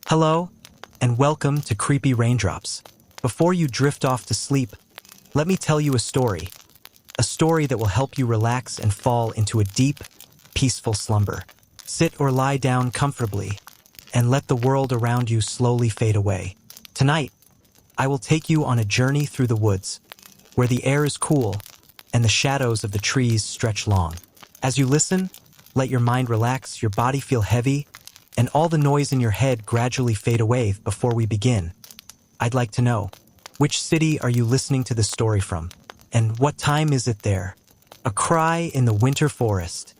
Hello, and welcome to Creepy Raindrops. Before you drift off to sleep, let me tell you a story. A story that will help you relax and fall into a deep, peaceful slumber. Sit or lie down comfortably, and let the world around you slowly fade away. Tonight, I will take you on a journey through the woods, where the air is cool and the shadows of the trees stretch long. As you listen, let your mind relax, your body feel heavy, and all the noise in your head gradually fade away. Before we begin, I'd like to know, which city are you listening to this story from? And what time is it there? A Cry in the Winter Forest.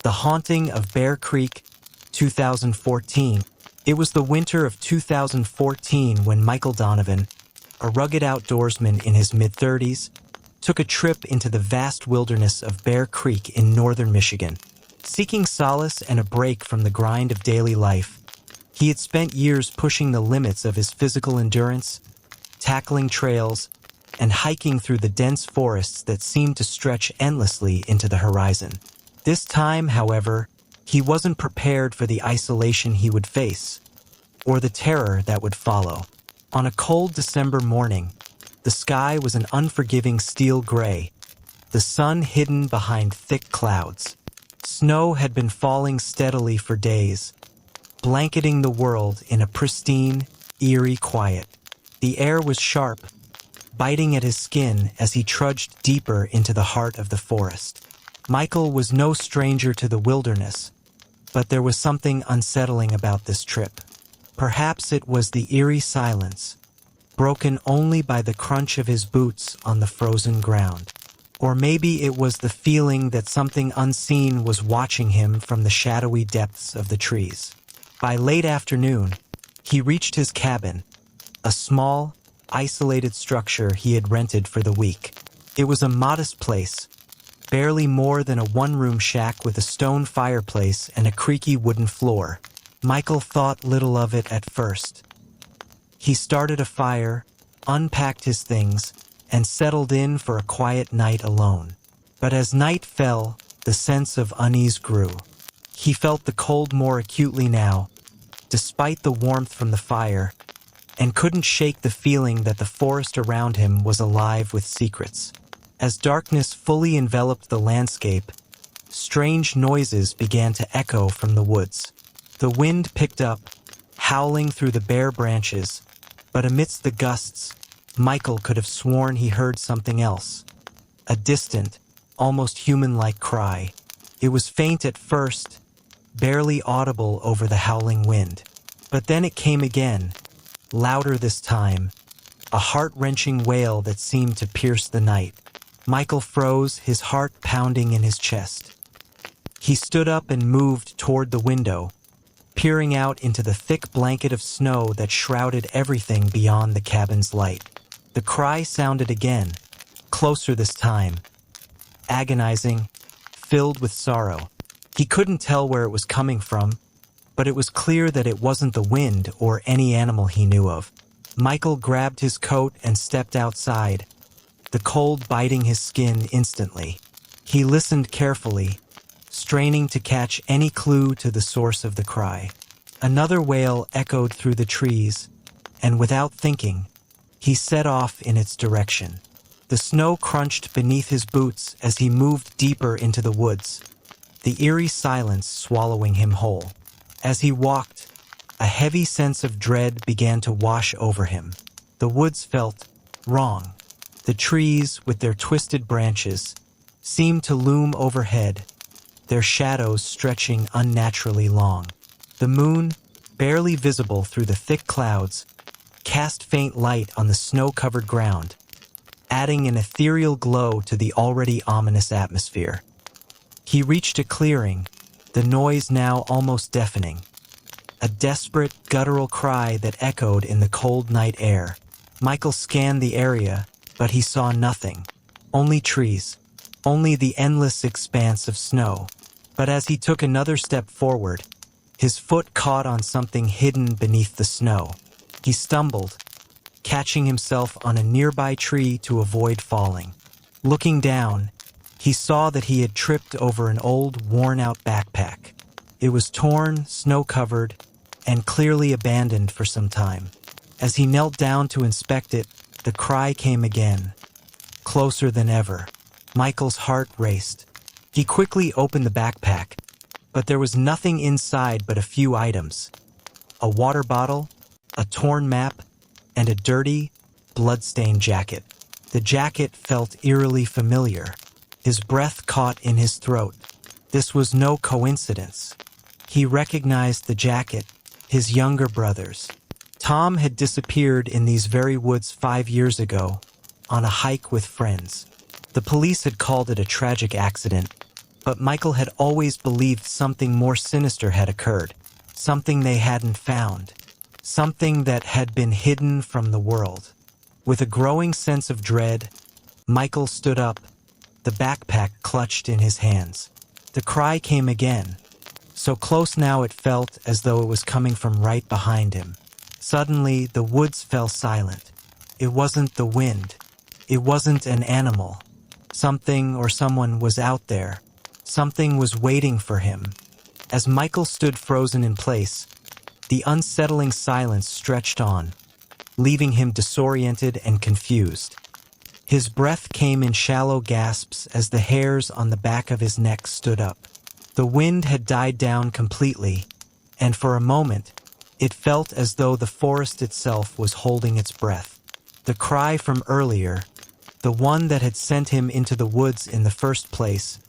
The Haunting of Bear Creek, 2014. It was the winter of 2014 when Michael Donovan, a rugged outdoorsman in his mid-30s, took a trip into the vast wilderness of Bear Creek in northern Michigan. Seeking solace and a break from the grind of daily life, he had spent years pushing the limits of his physical endurance, tackling trails, and hiking through the dense forests that seemed to stretch endlessly into the horizon. This time, however, he wasn't prepared for the isolation he would face, or the terror that would follow. On a cold December morning, the sky was an unforgiving steel gray, the sun hidden behind thick clouds. Snow had been falling steadily for days, blanketing the world in a pristine, eerie quiet. The air was sharp, biting at his skin as he trudged deeper into the heart of the forest. Michael was no stranger to the wilderness, but there was something unsettling about this trip. Perhaps it was the eerie silence, broken only by the crunch of his boots on the frozen ground. Or maybe it was the feeling that something unseen was watching him from the shadowy depths of the trees. By late afternoon, he reached his cabin, a small, isolated structure he had rented for the week. It was a modest place, barely more than a one-room shack with a stone fireplace and a creaky wooden floor. Michael thought little of it at first. He started a fire, unpacked his things, and settled in for a quiet night alone. But as night fell, the sense of unease grew. He felt the cold more acutely now, despite the warmth from the fire, and couldn't shake the feeling that the forest around him was alive with secrets. As darkness fully enveloped the landscape, strange noises began to echo from the woods. The wind picked up, howling through the bare branches, but amidst the gusts, Michael could have sworn he heard something else. A distant, almost human-like cry. It was faint at first, barely audible over the howling wind. But then it came again, louder this time, a heart-wrenching wail that seemed to pierce the night. Michael froze, his heart pounding in his chest. He stood up and moved toward the window, peering out into the thick blanket of snow that shrouded everything beyond the cabin's light. The cry sounded again, closer this time, agonizing, filled with sorrow. He couldn't tell where it was coming from, but it was clear that it wasn't the wind or any animal he knew of. Michael grabbed his coat and stepped outside, the cold biting his skin instantly. He listened carefully, straining to catch any clue to the source of the cry. Another wail echoed through the trees, and without thinking, he set off in its direction. The snow crunched beneath his boots as he moved deeper into the woods, the eerie silence swallowing him whole. As he walked, a heavy sense of dread began to wash over him. The woods felt wrong. The trees, with their twisted branches, seemed to loom overhead, their shadows stretching unnaturally long. The moon, barely visible through the thick clouds, cast faint light on the snow-covered ground, adding an ethereal glow to the already ominous atmosphere. He reached a clearing, the noise now almost deafening, a desperate, guttural cry that echoed in the cold night air. Michael scanned the area, but he saw nothing. Only trees, only the endless expanse of snow. But as he took another step forward, his foot caught on something hidden beneath the snow. He stumbled, catching himself on a nearby tree to avoid falling. Looking down, he saw that he had tripped over an old, worn-out backpack. It was torn, snow-covered, and clearly abandoned for some time. As he knelt down to inspect it, the cry came again, closer than ever. Michael's heart raced. He quickly opened the backpack, but there was nothing inside but a few items: a water bottle, a torn map, and a dirty, blood-stained jacket. The jacket felt eerily familiar. His breath caught in his throat. This was no coincidence. He recognized the jacket, his younger brother's. Tom had disappeared in these very woods 5 years ago, on a hike with friends. The police had called it a tragic accident, but Michael had always believed something more sinister had occurred, something they hadn't found, something that had been hidden from the world. With a growing sense of dread, Michael stood up, the backpack clutched in his hands. The cry came again, so close now it felt as though it was coming from right behind him. Suddenly, the woods fell silent. It wasn't the wind. It wasn't an animal. Something or someone was out there. Something was waiting for him. As Michael stood frozen in place, the unsettling silence stretched on, leaving him disoriented and confused. His breath came in shallow gasps as the hairs on the back of his neck stood up. The wind had died down completely, and for a moment, it felt as though the forest itself was holding its breath. The cry from earlier, the one that had sent him into the woods in the first place,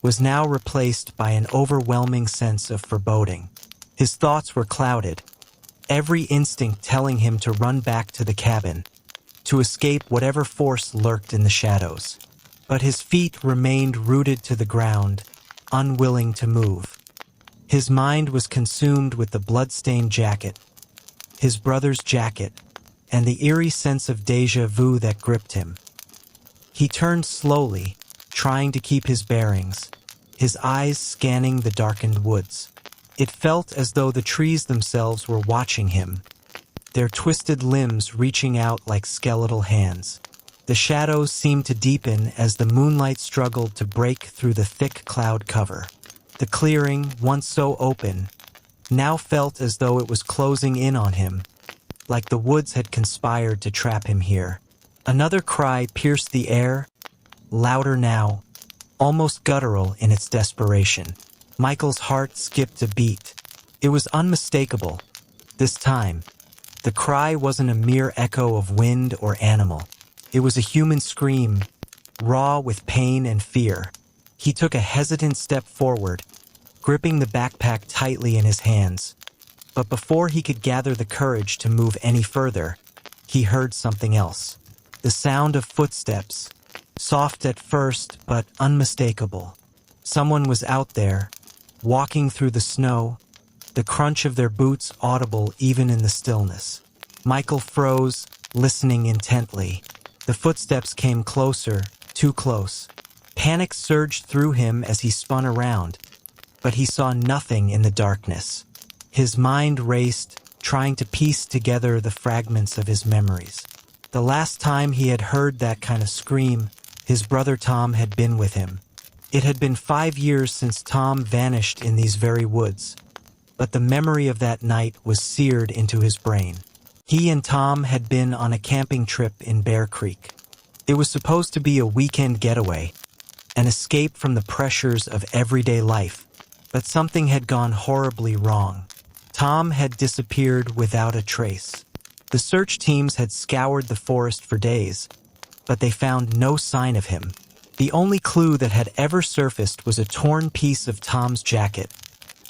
was now replaced by an overwhelming sense of foreboding. His thoughts were clouded, every instinct telling him to run back to the cabin, to escape whatever force lurked in the shadows. But his feet remained rooted to the ground, unwilling to move. His mind was consumed with the blood-stained jacket, his brother's jacket, and the eerie sense of déjà vu that gripped him. He turned slowly, trying to keep his bearings, his eyes scanning the darkened woods. It felt as though the trees themselves were watching him, their twisted limbs reaching out like skeletal hands. The shadows seemed to deepen as the moonlight struggled to break through the thick cloud cover. The clearing, once so open, now felt as though it was closing in on him, like the woods had conspired to trap him here. Another cry pierced the air, louder now, almost guttural in its desperation. Michael's heart skipped a beat. It was unmistakable. This time, the cry wasn't a mere echo of wind or animal. It was a human scream, raw with pain and fear. He took a hesitant step forward, gripping the backpack tightly in his hands. But before he could gather the courage to move any further, he heard something else. The sound of footsteps, soft at first but unmistakable. Someone was out there, walking through the snow, the crunch of their boots audible even in the stillness. Michael froze, listening intently. The footsteps came closer, too close. Panic surged through him as he spun around, but he saw nothing in the darkness. His mind raced, trying to piece together the fragments of his memories. The last time he had heard that kind of scream, his brother Tom had been with him. It had been 5 years since Tom vanished in these very woods, but the memory of that night was seared into his brain. He and Tom had been on a camping trip in Bear Creek. It was supposed to be a weekend getaway, an escape from the pressures of everyday life, but something had gone horribly wrong. Tom had disappeared without a trace. The search teams had scoured the forest for days, but they found no sign of him. The only clue that had ever surfaced was a torn piece of Tom's jacket,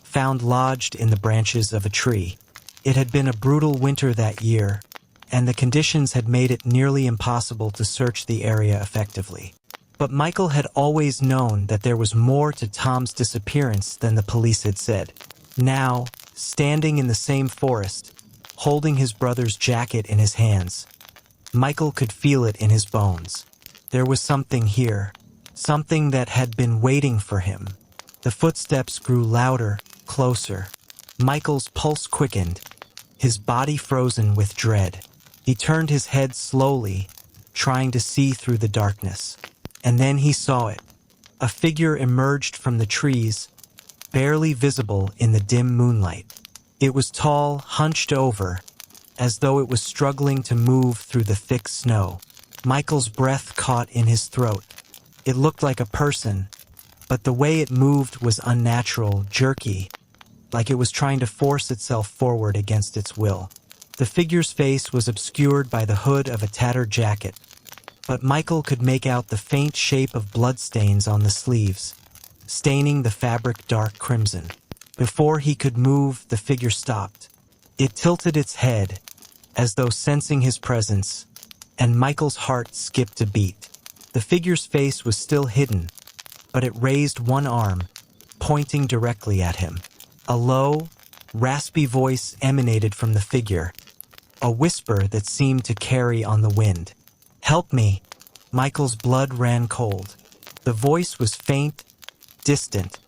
found lodged in the branches of a tree. It had been a brutal winter that year, and the conditions had made it nearly impossible to search the area effectively. But Michael had always known that there was more to Tom's disappearance than the police had said. Now, standing in the same forest, holding his brother's jacket in his hands, Michael could feel it in his bones. There was something here, something that had been waiting for him. The footsteps grew louder, closer. Michael's pulse quickened, his body frozen with dread. He turned his head slowly, trying to see through the darkness. And then he saw it. A figure emerged from the trees, barely visible in the dim moonlight. It was tall, hunched over, as though it was struggling to move through the thick snow. Michael's breath caught in his throat. It looked like a person, but the way it moved was unnatural, jerky, like it was trying to force itself forward against its will. The figure's face was obscured by the hood of a tattered jacket, but Michael could make out the faint shape of bloodstains on the sleeves, staining the fabric dark crimson. Before he could move, the figure stopped. It tilted its head, as though sensing his presence, and Michael's heart skipped a beat. The figure's face was still hidden, but it raised one arm, pointing directly at him. A low, raspy voice emanated from the figure, a whisper that seemed to carry on the wind. "Help me!" Michael's blood ran cold. The voice was faint, distant,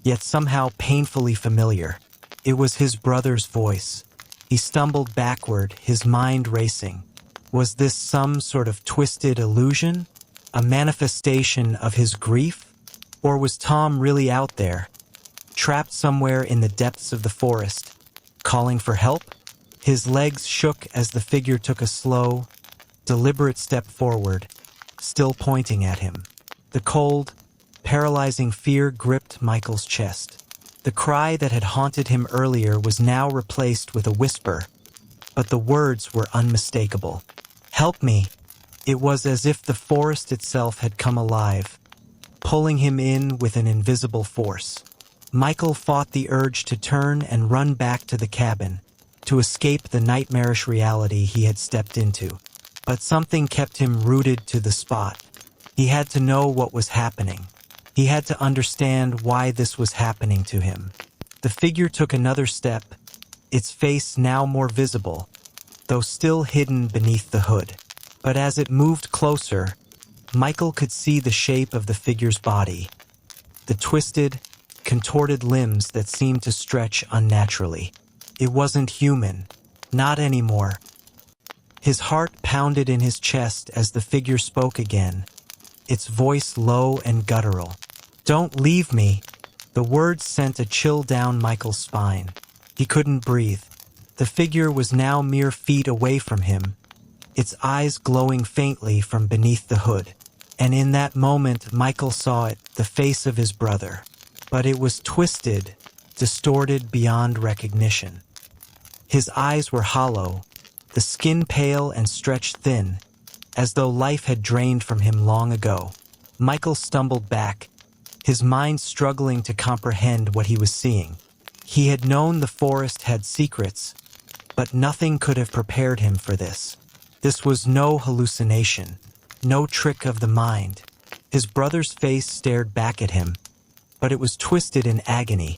yet somehow painfully familiar. It was his brother's voice. He stumbled backward, his mind racing. Was this some sort of twisted illusion? A manifestation of his grief? Or was Tom really out there, trapped somewhere in the depths of the forest, calling for help? His legs shook as the figure took a slow, deliberate step forward, still pointing at him. The cold, paralyzing fear gripped Michael's chest. The cry that had haunted him earlier was now replaced with a whisper, but the words were unmistakable. "Help me!" It was as if the forest itself had come alive, pulling him in with an invisible force. Michael fought the urge to turn and run back to the cabin, to escape the nightmarish reality he had stepped into. But something kept him rooted to the spot. He had to know what was happening. He had to understand why this was happening to him. The figure took another step, its face now more visible, though still hidden beneath the hood. But as it moved closer, Michael could see the shape of the figure's body, the twisted, contorted limbs that seemed to stretch unnaturally. It wasn't human, not anymore. His heart pounded in his chest as the figure spoke again, its voice low and guttural. "Don't leave me." The words sent a chill down Michael's spine. He couldn't breathe. The figure was now mere feet away from him, its eyes glowing faintly from beneath the hood. And in that moment, Michael saw it, the face of his brother. But it was twisted, distorted beyond recognition. His eyes were hollow, the skin pale and stretched thin, as though life had drained from him long ago. Michael stumbled back, his mind struggling to comprehend what he was seeing. He had known the forest had secrets, but nothing could have prepared him for this. This was no hallucination, no trick of the mind. His brother's face stared back at him, but it was twisted in agony,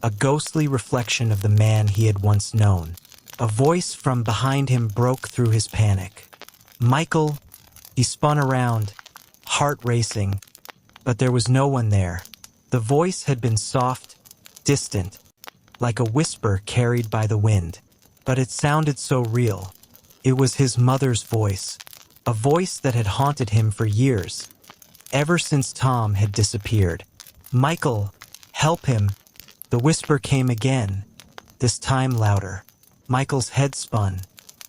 a ghostly reflection of the man he had once known. A voice from behind him broke through his panic. "Michael!" He spun around, heart racing, but there was no one there. The voice had been soft, distant, like a whisper carried by the wind, but it sounded so real. It was his mother's voice, a voice that had haunted him for years, ever since Tom had disappeared. "Michael, help him!" The whisper came again, this time louder. Michael's head spun.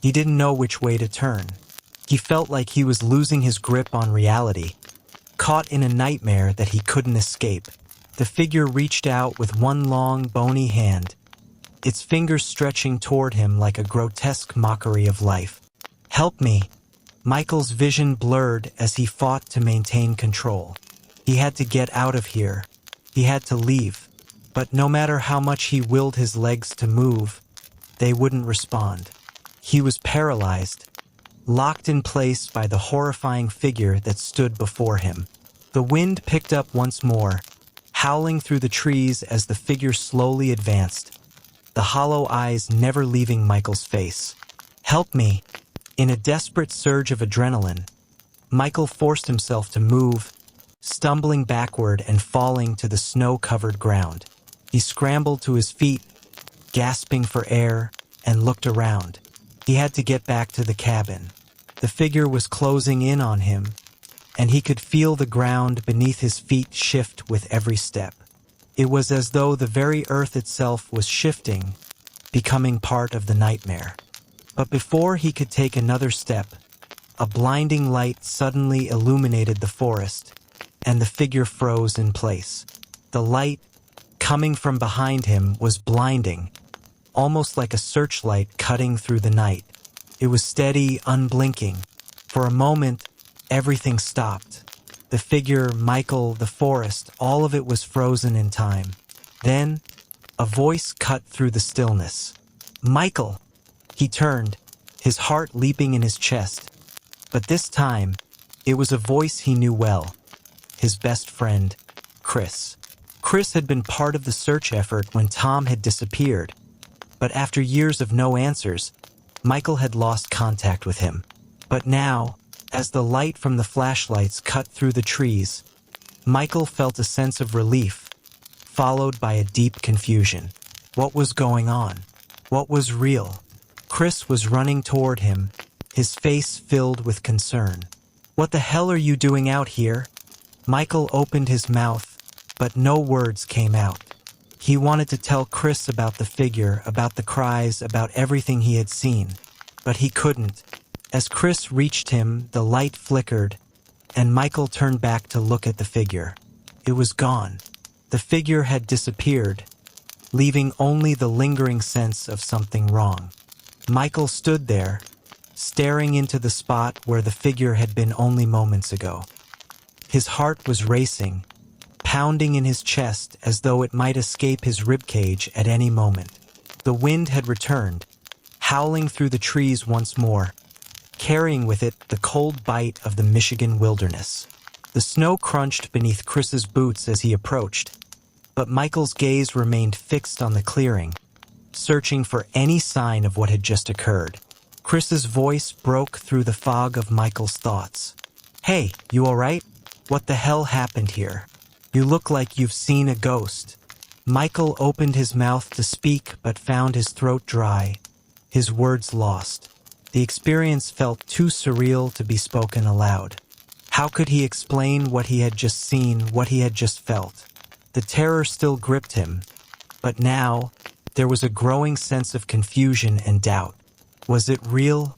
He didn't know which way to turn. He felt like he was losing his grip on reality, caught in a nightmare that he couldn't escape. The figure reached out with one long, bony hand, its fingers stretching toward him like a grotesque mockery of life. "Help me!" Michael's vision blurred as he fought to maintain control. He had to get out of here. He had to leave. But no matter how much he willed his legs to move, they wouldn't respond. He was paralyzed, locked in place by the horrifying figure that stood before him. The wind picked up once more, howling through the trees as the figure slowly advanced, the hollow eyes never leaving Michael's face. "Help me!" In a desperate surge of adrenaline, Michael forced himself to move, stumbling backward and falling to the snow-covered ground. He scrambled to his feet, gasping for air, and looked around. He had to get back to the cabin. The figure was closing in on him, and he could feel the ground beneath his feet shift with every step. It was as though the very earth itself was shifting, becoming part of the nightmare. But before he could take another step, a blinding light suddenly illuminated the forest, and the figure froze in place. The light, coming from behind him, was blinding, almost like a searchlight cutting through the night. It was steady, unblinking. For a moment, everything stopped. The figure, Michael, the forest, all of it was frozen in time. Then, a voice cut through the stillness. "Michael!" He turned, his heart leaping in his chest. But this time, it was a voice he knew well. His best friend, Chris. Chris had been part of the search effort when Tom had disappeared. But after years of no answers, Michael had lost contact with him. But now, as the light from the flashlights cut through the trees, Michael felt a sense of relief, followed by a deep confusion. What was going on? What was real? Chris was running toward him, his face filled with concern. "What the hell are you doing out here?" Michael opened his mouth, but no words came out. He wanted to tell Chris about the figure, about the cries, about everything he had seen. But he couldn't. As Chris reached him, the light flickered, and Michael turned back to look at the figure. It was gone. The figure had disappeared, leaving only the lingering sense of something wrong. Michael stood there, staring into the spot where the figure had been only moments ago. His heart was racing, pounding in his chest as though it might escape his ribcage at any moment. The wind had returned, howling through the trees once more, carrying with it the cold bite of the Michigan wilderness. The snow crunched beneath Chris's boots as he approached, but Michael's gaze remained fixed on the clearing, searching for any sign of what had just occurred. Chris's voice broke through the fog of Michael's thoughts. "Hey, you all right? What the hell happened here? You look like you've seen a ghost." Michael opened his mouth to speak but found his throat dry, his words lost. The experience felt too surreal to be spoken aloud. How could he explain what he had just seen, what he had just felt? The terror still gripped him, but now there was a growing sense of confusion and doubt. Was it real?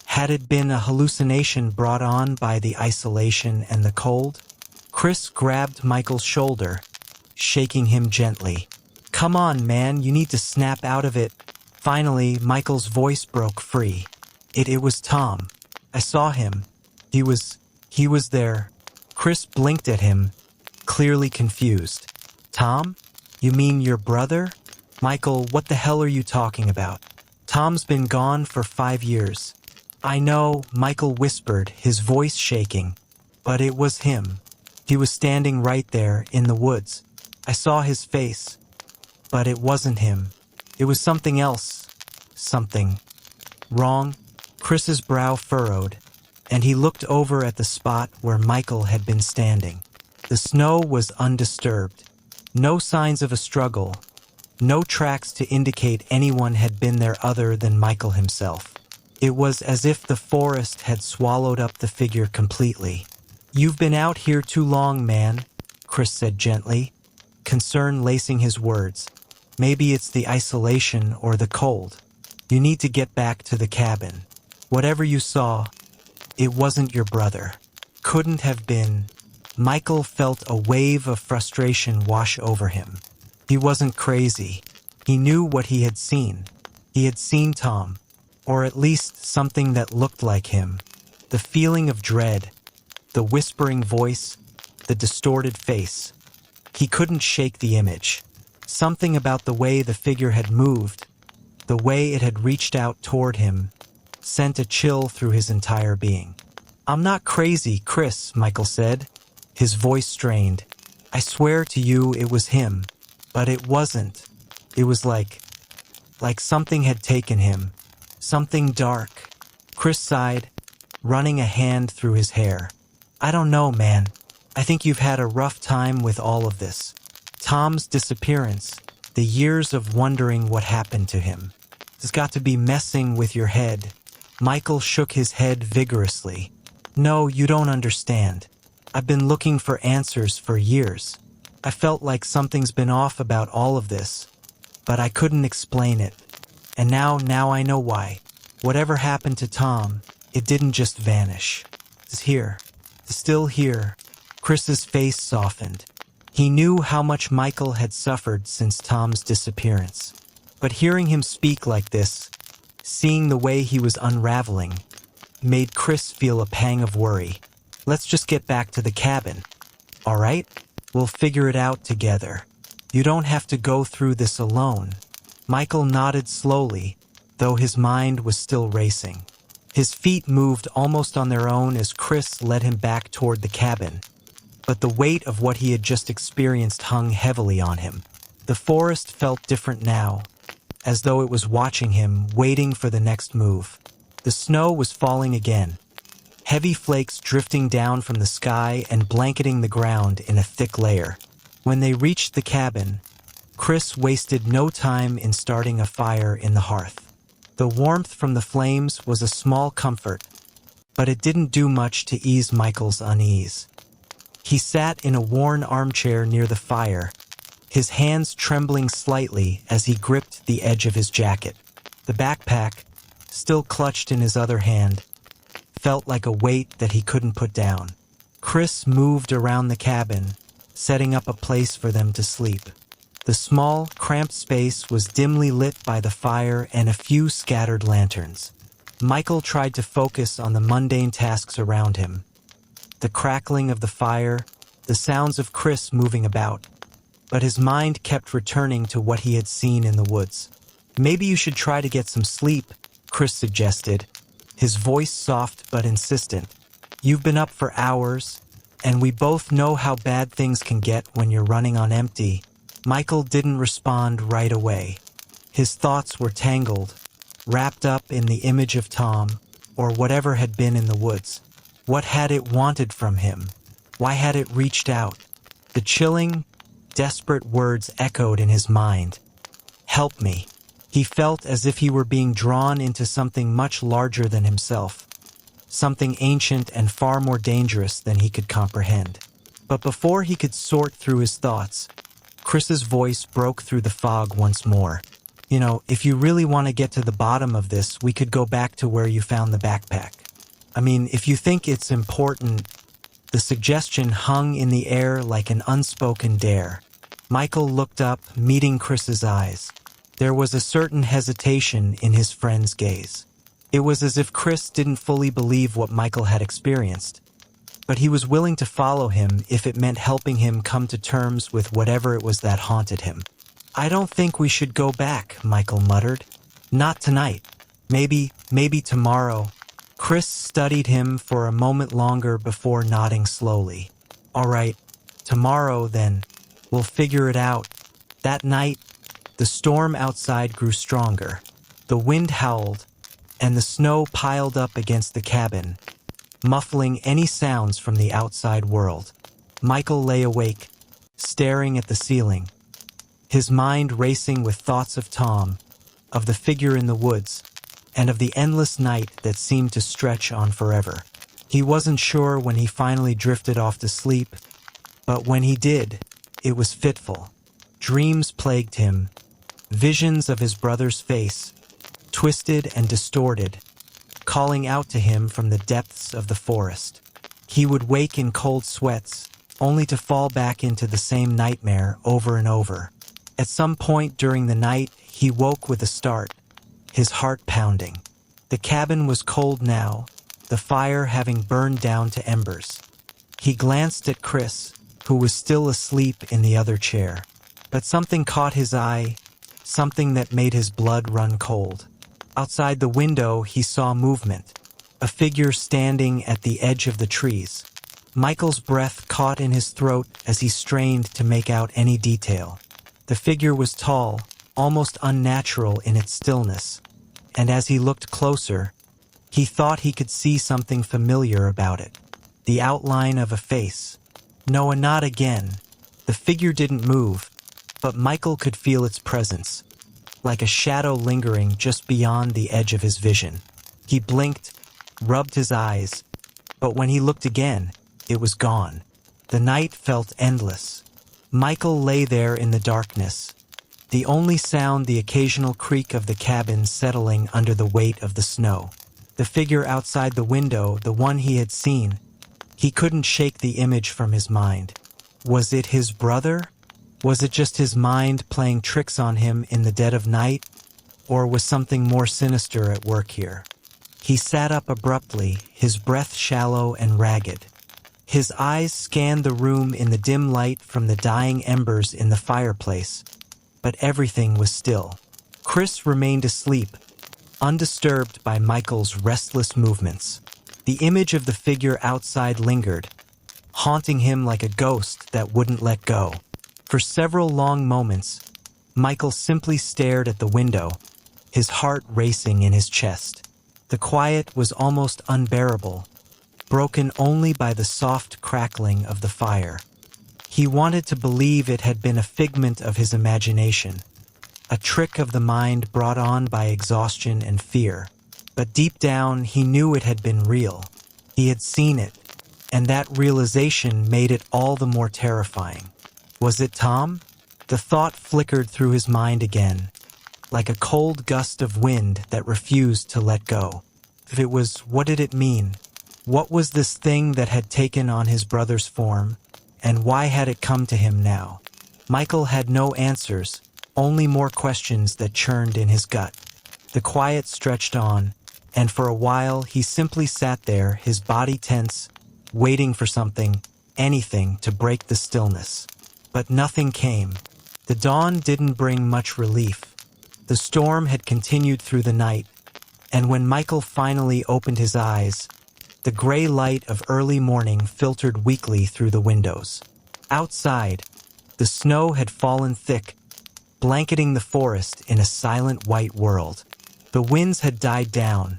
Had it been a hallucination brought on by the isolation and the cold? Chris grabbed Michael's shoulder, shaking him gently. "Come on, man, you need to snap out of it." Finally, Michael's voice broke free. It was Tom. "I saw him. He was there." Chris blinked at him, clearly confused. "Tom? You mean your brother?" "Michael, what the hell are you talking about? Tom's been gone for 5 years." "I know," Michael whispered, his voice shaking. "But it was him. He was standing right there in the woods. I saw his face. But it wasn't him. It was something else. Something wrong." Chris's brow furrowed, and he looked over at the spot where Michael had been standing. The snow was undisturbed. No signs of a struggle. No tracks to indicate anyone had been there other than Michael himself. It was as if the forest had swallowed up the figure completely. "You've been out here too long, man," Chris said gently, concern lacing his words. "Maybe it's the isolation or the cold. You need to get back to the cabin. Whatever you saw, it wasn't your brother. Couldn't have been." Michael felt a wave of frustration wash over him. He wasn't crazy. He knew what he had seen. He had seen Tom, or at least something that looked like him. The feeling of dread, the whispering voice, the distorted face. He couldn't shake the image. Something about the way the figure had moved, the way it had reached out toward him, sent a chill through his entire being. "I'm not crazy, Chris," Michael said, his voice strained. "I swear to you it was him. But it wasn't. It was like something had taken him. Something dark." Chris sighed, running a hand through his hair. "I don't know, man. I think you've had a rough time with all of this. Tom's disappearance, the years of wondering what happened to him. It's got to be messing with your head." Michael shook his head vigorously. "No, you don't understand. I've been looking for answers for years. I felt like something's been off about all of this, but I couldn't explain it. And now I know why. Whatever happened to Tom, it didn't just vanish. It's here. It's still here. Chris's face softened. He knew how much Michael had suffered since Tom's disappearance. But hearing him speak like this, seeing the way he was unraveling, made Chris feel a pang of worry. Let's just get back to the cabin. All right? We'll figure it out together. You don't have to go through this alone. Michael nodded slowly, though his mind was still racing. His feet moved almost on their own as Chris led him back toward the cabin. But the weight of what he had just experienced hung heavily on him. The forest felt different now, as though it was watching him, waiting for the next move. The snow was falling again, heavy flakes drifting down from the sky and blanketing the ground in a thick layer. When they reached the cabin, Chris wasted no time in starting a fire in the hearth. The warmth from the flames was a small comfort, but it didn't do much to ease Michael's unease. He sat in a worn armchair near the fire, his hands trembling slightly as he gripped the edge of his jacket. The backpack, still clutched in his other hand, felt like a weight that he couldn't put down. Chris moved around the cabin, setting up a place for them to sleep. The small, cramped space was dimly lit by the fire and a few scattered lanterns. Michael tried to focus on the mundane tasks around him. The crackling of the fire, the sounds of Chris moving about. But his mind kept returning to what he had seen in the woods. Maybe you should try to get some sleep, Chris suggested, his voice soft but insistent. You've been up for hours, and we both know how bad things can get when you're running on empty. Michael didn't respond right away. His thoughts were tangled, wrapped up in the image of Tom, or whatever had been in the woods. What had it wanted from him? Why had it reached out? The chilling, desperate words echoed in his mind. Help me. He felt as if he were being drawn into something much larger than himself, something ancient and far more dangerous than he could comprehend. But before he could sort through his thoughts, Chris's voice broke through the fog once more. You know, if you really want to get to the bottom of this, we could go back to where you found the backpack. I mean, if you think it's important. The suggestion hung in the air like an unspoken dare. Michael looked up, meeting Chris's eyes. There was a certain hesitation in his friend's gaze. It was as if Chris didn't fully believe what Michael had experienced, but he was willing to follow him if it meant helping him come to terms with whatever it was that haunted him. I don't think we should go back, Michael muttered. Not tonight. Maybe tomorrow. Chris studied him for a moment longer before nodding slowly. All right, tomorrow then. We'll figure it out. That night, the storm outside grew stronger. The wind howled, and the snow piled up against the cabin, muffling any sounds from the outside world. Michael lay awake, staring at the ceiling, his mind racing with thoughts of Tom, of the figure in the woods, and of the endless night that seemed to stretch on forever. He wasn't sure when he finally drifted off to sleep, but when he did, it was fitful. Dreams plagued him, visions of his brother's face, twisted and distorted, calling out to him from the depths of the forest. He would wake in cold sweats, only to fall back into the same nightmare over and over. At some point during the night, he woke with a start, his heart pounding. The cabin was cold now, the fire having burned down to embers. He glanced at Chris, who was still asleep in the other chair. But something caught his eye, something that made his blood run cold. Outside the window, he saw movement, a figure standing at the edge of the trees. Michael's breath caught in his throat as he strained to make out any detail. The figure was tall, almost unnatural in its stillness, and as he looked closer, he thought he could see something familiar about it. The outline of a face. No, not again. The figure didn't move, but Michael could feel its presence, like a shadow lingering just beyond the edge of his vision. He blinked, rubbed his eyes, but when he looked again, it was gone. The night felt endless. Michael lay there in the darkness, the only sound the occasional creak of the cabin settling under the weight of the snow. The figure outside the window, the one he had seen, he couldn't shake the image from his mind. Was it his brother? Was it just his mind playing tricks on him in the dead of night? Or was something more sinister at work here? He sat up abruptly, his breath shallow and ragged. His eyes scanned the room in the dim light from the dying embers in the fireplace, but everything was still. Chris remained asleep, undisturbed by Michael's restless movements. The image of the figure outside lingered, haunting him like a ghost that wouldn't let go. For several long moments, Michael simply stared at the window, his heart racing in his chest. The quiet was almost unbearable, broken only by the soft crackling of the fire. He wanted to believe it had been a figment of his imagination, a trick of the mind brought on by exhaustion and fear. But deep down, he knew it had been real. He had seen it, and that realization made it all the more terrifying. Was it Tom? The thought flickered through his mind again, like a cold gust of wind that refused to let go. If it was, what did it mean? What was this thing that had taken on his brother's form, and why had it come to him now? Michael had no answers, only more questions that churned in his gut. The quiet stretched on, and for a while he simply sat there, his body tense, waiting for something, anything, to break the stillness. But nothing came. The dawn didn't bring much relief. The storm had continued through the night, and when Michael finally opened his eyes, the gray light of early morning filtered weakly through the windows. Outside, the snow had fallen thick, blanketing the forest in a silent white world. The winds had died down,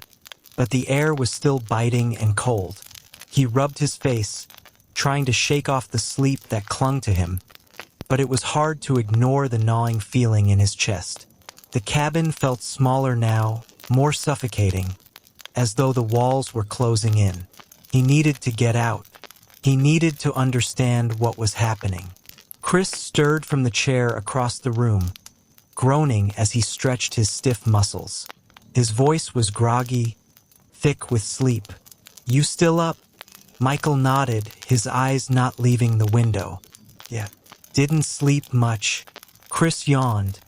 but the air was still biting and cold. He rubbed his face, trying to shake off the sleep that clung to him, but it was hard to ignore the gnawing feeling in his chest. The cabin felt smaller now, more suffocating, as though the walls were closing in. He needed to get out. He needed to understand what was happening. Chris stirred from the chair across the room, groaning as he stretched his stiff muscles. His voice was groggy, thick with sleep. "You still up?" Michael nodded, his eyes not leaving the window. "Yeah." "Didn't sleep much." Chris yawned,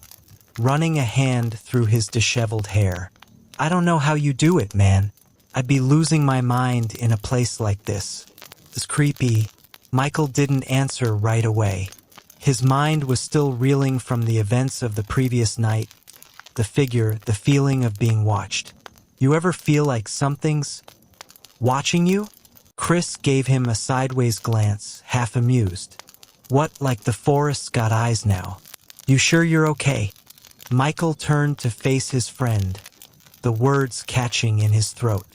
running a hand through his disheveled hair. "I don't know how you do it, man. I'd be losing my mind in a place like this." It's creepy. Michael didn't answer right away. His mind was still reeling from the events of the previous night, the figure, the feeling of being watched. "You ever feel like something's watching you?" Chris gave him a sideways glance, half amused. "What, like the forest's got eyes now? You sure you're okay?" Michael turned to face his friend, the words catching in his throat.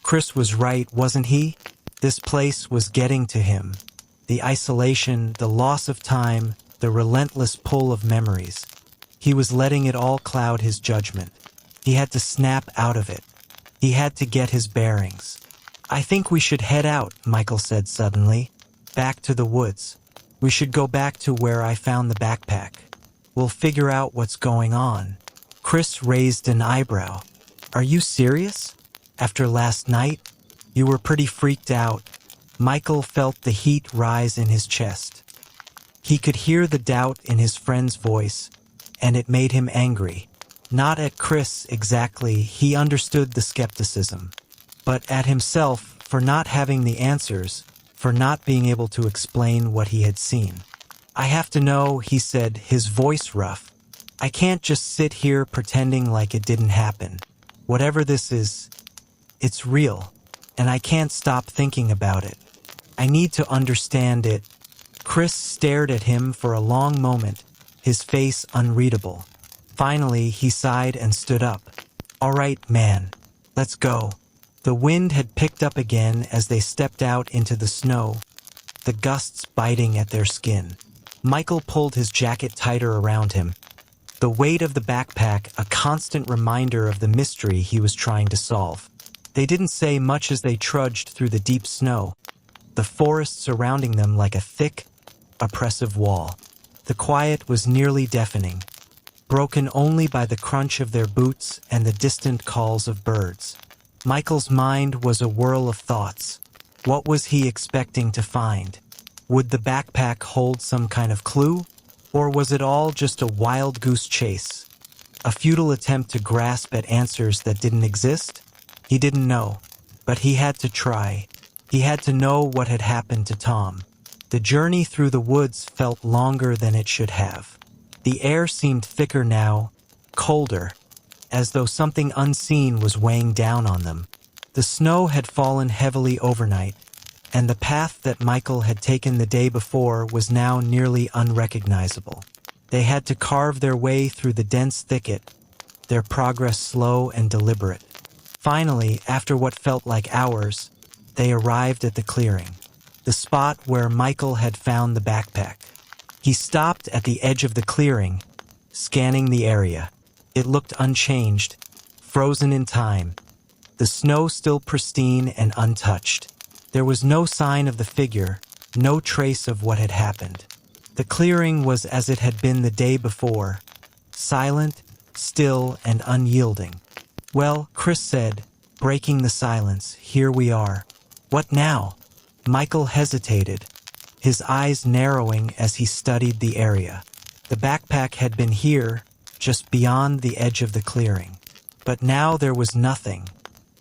Chris was right, wasn't he? This place was getting to him. The isolation, the loss of time, the relentless pull of memories. He was letting it all cloud his judgment. He had to snap out of it. He had to get his bearings. "I think we should head out," Michael said suddenly. "Back to the woods. We should go back to where I found the backpack. We'll figure out what's going on." Chris raised an eyebrow. "Are you serious? After last night? You were pretty freaked out." Michael felt the heat rise in his chest. He could hear the doubt in his friend's voice, and it made him angry. Not at Chris exactly, he understood the skepticism, but at himself for not having the answers, for not being able to explain what he had seen. "I have to know," he said, his voice rough. "I can't just sit here pretending like it didn't happen. Whatever this is, it's real, and I can't stop thinking about it. I need to understand it." Chris stared at him for a long moment, his face unreadable. Finally, he sighed and stood up. "All right, man, let's go." The wind had picked up again as they stepped out into the snow, the gusts biting at their skin. Michael pulled his jacket tighter around him, the weight of the backpack a constant reminder of the mystery he was trying to solve. They didn't say much as they trudged through the deep snow, the forest surrounding them like a thick, oppressive wall. The quiet was nearly deafening. broken only by the crunch of their boots and the distant calls of birds. Michael's mind was a whirl of thoughts. What was he expecting to find? Would the backpack hold some kind of clue? Or was it all just a wild goose chase? A futile attempt to grasp at answers that didn't exist? He didn't know, but he had to try. He had to know what had happened to Tom. The journey through the woods felt longer than it should have. The air seemed thicker now, colder, as though something unseen was weighing down on them. The snow had fallen heavily overnight, and the path that Michael had taken the day before was now nearly unrecognizable. They had to carve their way through the dense thicket, their progress slow and deliberate. Finally, after what felt like hours, they arrived at the clearing, the spot where Michael had found the backpack. He stopped at the edge of the clearing, scanning the area. It looked unchanged, frozen in time, the snow still pristine and untouched. There was no sign of the figure, no trace of what had happened. The clearing was as it had been the day before, silent, still, and unyielding. "Well," Chris said, breaking the silence, "here we are. What now?" Michael hesitated, his eyes narrowing as he studied the area. The backpack had been here, just beyond the edge of the clearing. But now there was nothing.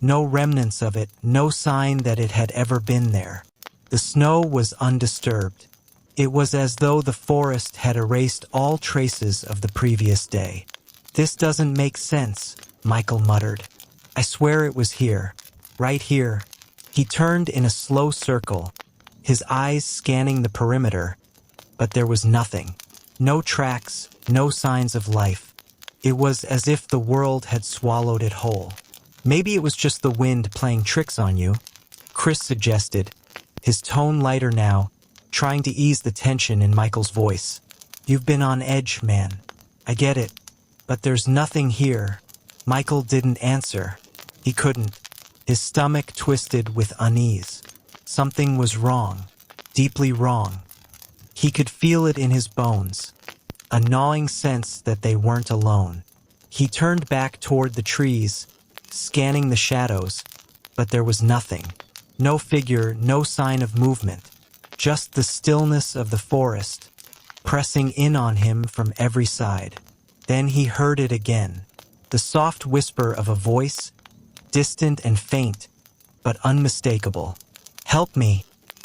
No remnants of it, no sign that it had ever been there. The snow was undisturbed. It was as though the forest had erased all traces of the previous day. "This doesn't make sense," Michael muttered. "I swear it was here. Right here." He turned in a slow circle, his eyes scanning the perimeter, but there was nothing. No tracks, no signs of life. It was as if the world had swallowed it whole. "Maybe it was just the wind playing tricks on you," Chris suggested, his tone lighter now, trying to ease the tension in Michael's voice. "You've been on edge, man. I get it. But there's nothing here." Michael didn't answer. He couldn't. His stomach twisted with unease. Something was wrong, deeply wrong. He could feel it in his bones, a gnawing sense that they weren't alone. He turned back toward the trees, scanning the shadows, but there was nothing. No figure, no sign of movement. Just the stillness of the forest, pressing in on him from every side. Then he heard it again, the soft whisper of a voice, distant and faint, but unmistakable. "Help me!"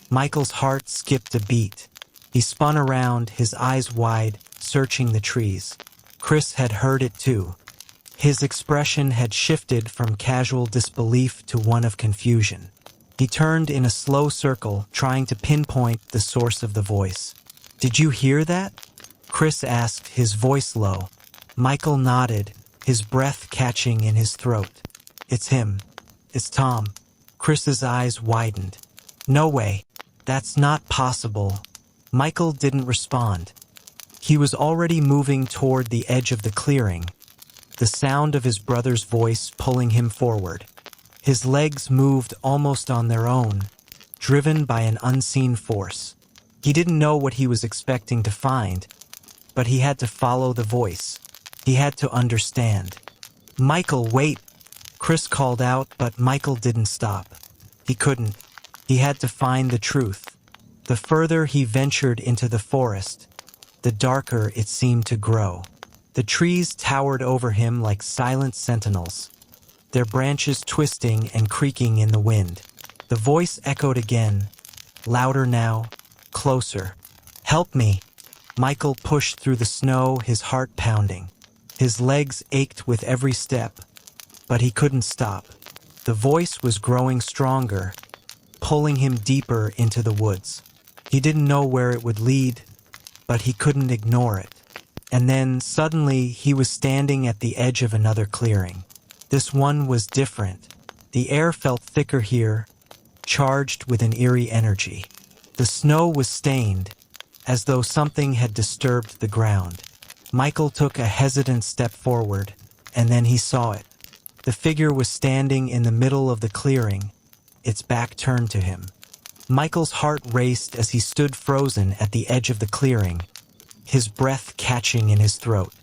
Michael's heart skipped a beat. He spun around, his eyes wide, searching the trees. Chris had heard it too. His expression had shifted from casual disbelief to one of confusion. He turned in a slow circle, trying to pinpoint the source of the voice. "Did you hear that?" Chris asked, his voice low. Michael nodded, his breath catching in his throat. "It's him. It's Tom." Chris's eyes widened. "No way. That's not possible." Michael didn't respond. He was already moving toward the edge of the clearing, the sound of his brother's voice pulling him forward. His legs moved almost on their own, driven by an unseen force. He didn't know what he was expecting to find, but he had to follow the voice. He had to understand. "Michael, wait!" Chris called out, but Michael didn't stop. He couldn't. He had to find the truth. The further he ventured into the forest, the darker it seemed to grow. The trees towered over him like silent sentinels, their branches twisting and creaking in the wind. The voice echoed again, louder now, closer. "Help me!" Michael pushed through the snow, his heart pounding. His legs ached with every step, but he couldn't stop. The voice was growing stronger, pulling him deeper into the woods. He didn't know where it would lead, but he couldn't ignore it. And then, suddenly, he was standing at the edge of another clearing. This one was different. The air felt thicker here, charged with an eerie energy. The snow was stained, as though something had disturbed the ground. Michael took a hesitant step forward, and then he saw it. The figure was standing in the middle of the clearing, its back turned to him. Michael's heart raced as he stood frozen at the edge of the clearing, his breath catching in his throat.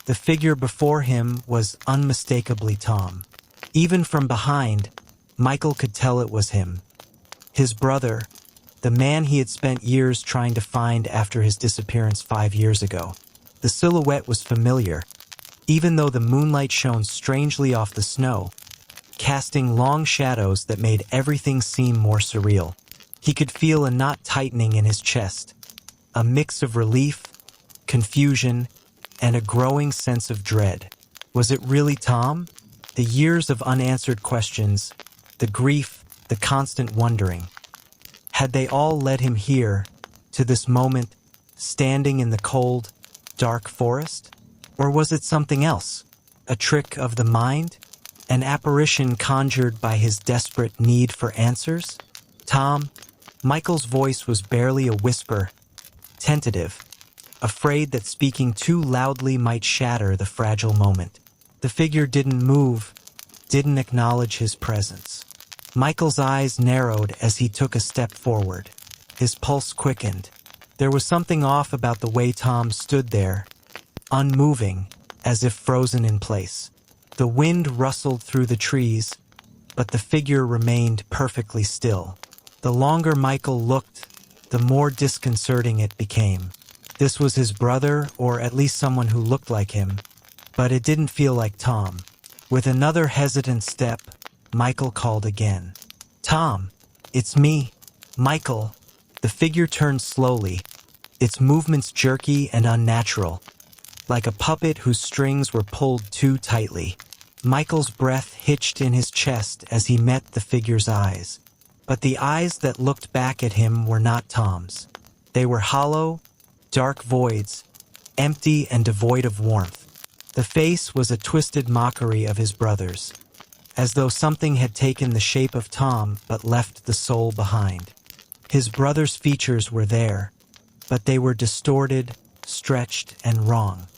The figure before him was unmistakably Tom. Even from behind, Michael could tell it was him. His brother, the man he had spent years trying to find after his disappearance 5 years ago. The silhouette was familiar, even though the moonlight shone strangely off the snow, casting long shadows that made everything seem more surreal. He could feel a knot tightening in his chest, a mix of relief, confusion, and a growing sense of dread. Was it really Tom? The years of unanswered questions, the grief, the constant wondering. Had they all led him here, to this moment, standing in the cold, dark forest? Or was it something else? A trick of the mind? An apparition conjured by his desperate need for answers? Tom? Michael's voice was barely a whisper, tentative, afraid that speaking too loudly might shatter the fragile moment. The figure didn't move, didn't acknowledge his presence. Michael's eyes narrowed as he took a step forward. His pulse quickened. There was something off about the way Tom stood there, unmoving, as if frozen in place. The wind rustled through the trees, but the figure remained perfectly still. The longer Michael looked, the more disconcerting it became. This was his brother, or at least someone who looked like him, but it didn't feel like Tom. With another hesitant step, Michael called again. "Tom, it's me, Michael." The figure turned slowly, its movements jerky and unnatural, like a puppet whose strings were pulled too tightly. Michael's breath hitched in his chest as he met the figure's eyes. But the eyes that looked back at him were not Tom's. They were hollow, dark voids, empty and devoid of warmth. The face was a twisted mockery of his brother's, as though something had taken the shape of Tom but left the soul behind. His brother's features were there, but they were distorted, stretched, and wrong.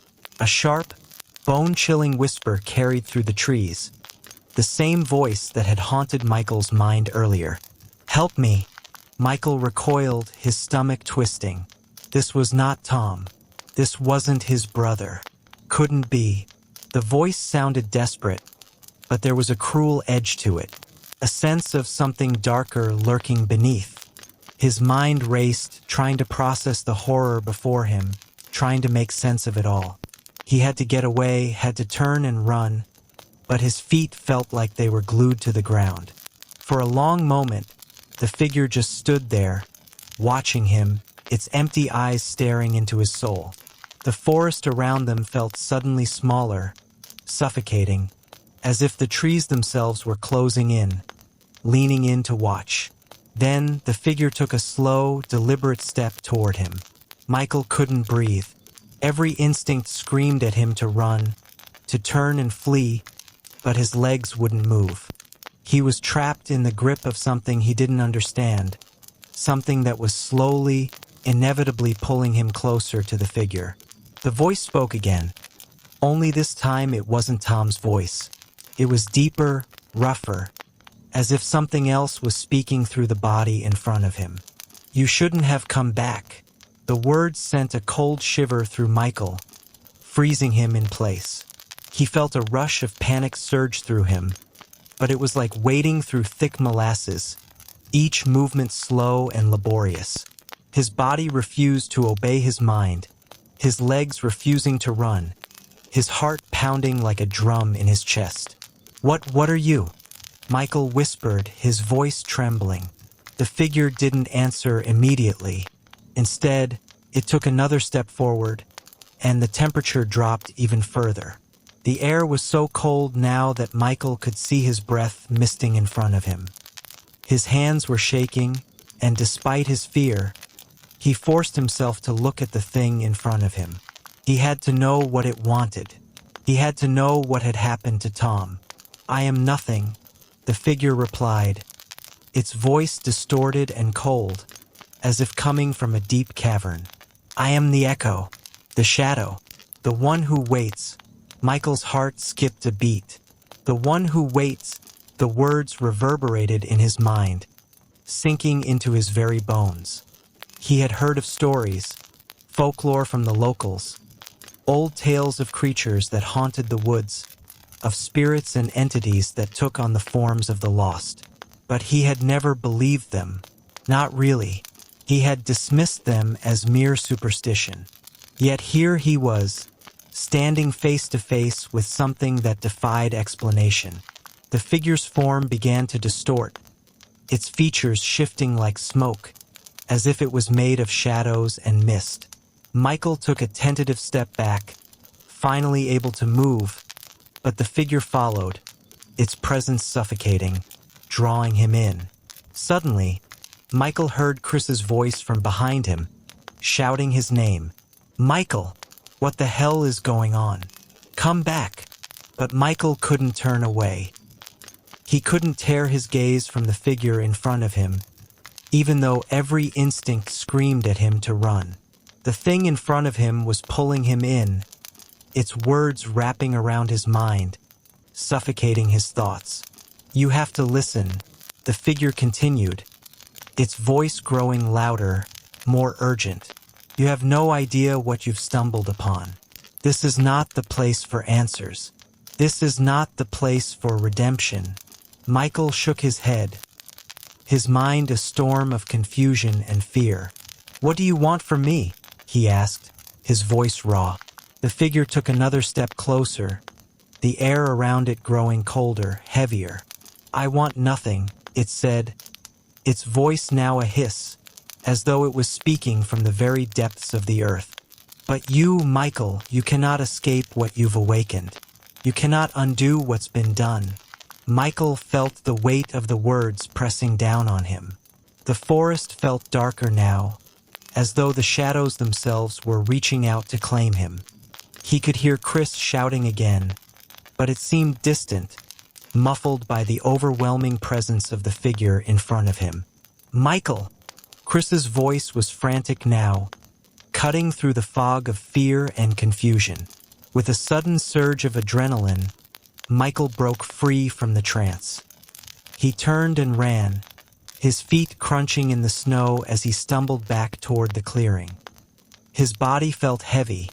A sharp, bone-chilling whisper carried through the trees, the same voice that had haunted Michael's mind earlier. "Help me!" Michael recoiled, his stomach twisting. This was not Tom. This wasn't his brother. Couldn't be. The voice sounded desperate, but there was a cruel edge to it, a sense of something darker lurking beneath. His mind raced, trying to process the horror before him, trying to make sense of it all. He had to get away, had to turn and run, but his feet felt like they were glued to the ground. For a long moment, the figure just stood there, watching him, its empty eyes staring into his soul. The forest around them felt suddenly smaller, suffocating, as if the trees themselves were closing in, leaning in to watch. Then the figure took a slow, deliberate step toward him. Michael couldn't breathe. Every instinct screamed at him to run, to turn and flee, but his legs wouldn't move. He was trapped in the grip of something he didn't understand, something that was slowly, inevitably pulling him closer to the figure. The voice spoke again, only this time it wasn't Tom's voice. It was deeper, rougher, as if something else was speaking through the body in front of him. "You shouldn't have come back." The words sent a cold shiver through Michael, freezing him in place. He felt a rush of panic surge through him, but it was like wading through thick molasses, each movement slow and laborious. His body refused to obey his mind, his legs refusing to run, his heart pounding like a drum in his chest. What are you?" Michael whispered, his voice trembling. The figure didn't answer immediately. Instead, it took another step forward, and the temperature dropped even further. The air was so cold now that Michael could see his breath misting in front of him. His hands were shaking, and despite his fear, he forced himself to look at the thing in front of him. He had to know what it wanted. He had to know what had happened to Tom. "I am nothing," the figure replied, its voice distorted and cold, as if coming from a deep cavern. "I am the echo, the shadow, the one who waits." Michael's heart skipped a beat. "The one who waits," the words reverberated in his mind, sinking into his very bones. He had heard of stories, folklore from the locals, Old tales of creatures that haunted the woods, of spirits and entities that took on the forms of the lost. But he had never believed them. Not really. He had dismissed them as mere superstition. Yet here he was, standing face to face with something that defied explanation. The figure's form began to distort, its features shifting like smoke, as if it was made of shadows and mist. Michael took a tentative step back, finally able to move, but the figure followed, its presence suffocating, drawing him in. Suddenly, Michael heard Chris's voice from behind him, shouting his name. "Michael, what the hell is going on? Come back!" But Michael couldn't turn away. He couldn't tear his gaze from the figure in front of him, even though every instinct screamed at him to run. The thing in front of him was pulling him in, its words wrapping around his mind, suffocating his thoughts. "You have to listen," the figure continued, its voice growing louder, more urgent. "You have no idea what you've stumbled upon. This is not the place for answers. This is not the place for redemption." Michael shook his head, his mind a storm of confusion and fear. "What do you want from me?" he asked, his voice raw. The figure took another step closer, the air around it growing colder, heavier. "I want nothing," it said, its voice now a hiss, as though it was speaking from the very depths of the earth. "But you, Michael, you cannot escape what you've awakened. You cannot undo what's been done." Michael felt the weight of the words pressing down on him. The forest felt darker now, as though the shadows themselves were reaching out to claim him. He could hear Chris shouting again, but it seemed distant, muffled by the overwhelming presence of the figure in front of him. "Michael!" Chris's voice was frantic now, cutting through the fog of fear and confusion. With a sudden surge of adrenaline, Michael broke free from the trance. He turned and ran, his feet crunching in the snow as he stumbled back toward the clearing. His body felt heavy,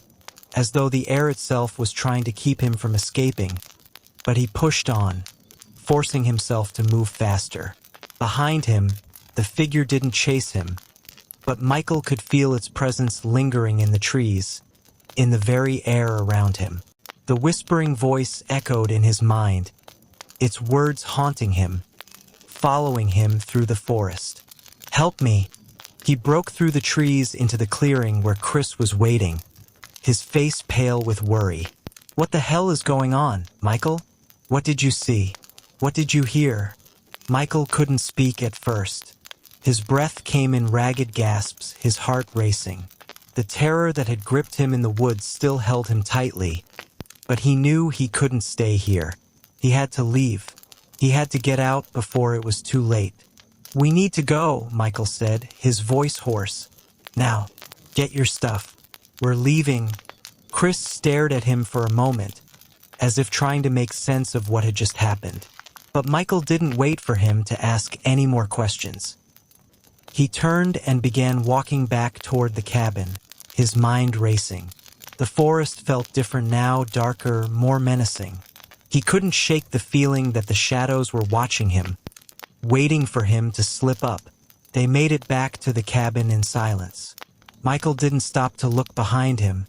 as though the air itself was trying to keep him from escaping, but he pushed on, forcing himself to move faster. Behind him, the figure didn't chase him, but Michael could feel its presence lingering in the trees, in the very air around him. The whispering voice echoed in his mind, its words haunting him, following him through the forest. "Help me!" He broke through the trees into the clearing where Chris was waiting, his face pale with worry. "What the hell is going on, Michael? What did you see? What did you hear?" Michael couldn't speak at first. His breath came in ragged gasps, his heart racing. The terror that had gripped him in the woods still held him tightly, but he knew he couldn't stay here. He had to leave. He had to get out before it was too late. "We need to go," Michael said, his voice hoarse. "Now, get your stuff. We're leaving." Chris stared at him for a moment, as if trying to make sense of what had just happened. But Michael didn't wait for him to ask any more questions. He turned and began walking back toward the cabin, his mind racing. The forest felt different now, darker, more menacing. He couldn't shake the feeling that the shadows were watching him, waiting for him to slip up. They made it back to the cabin in silence. Michael didn't stop to look behind him.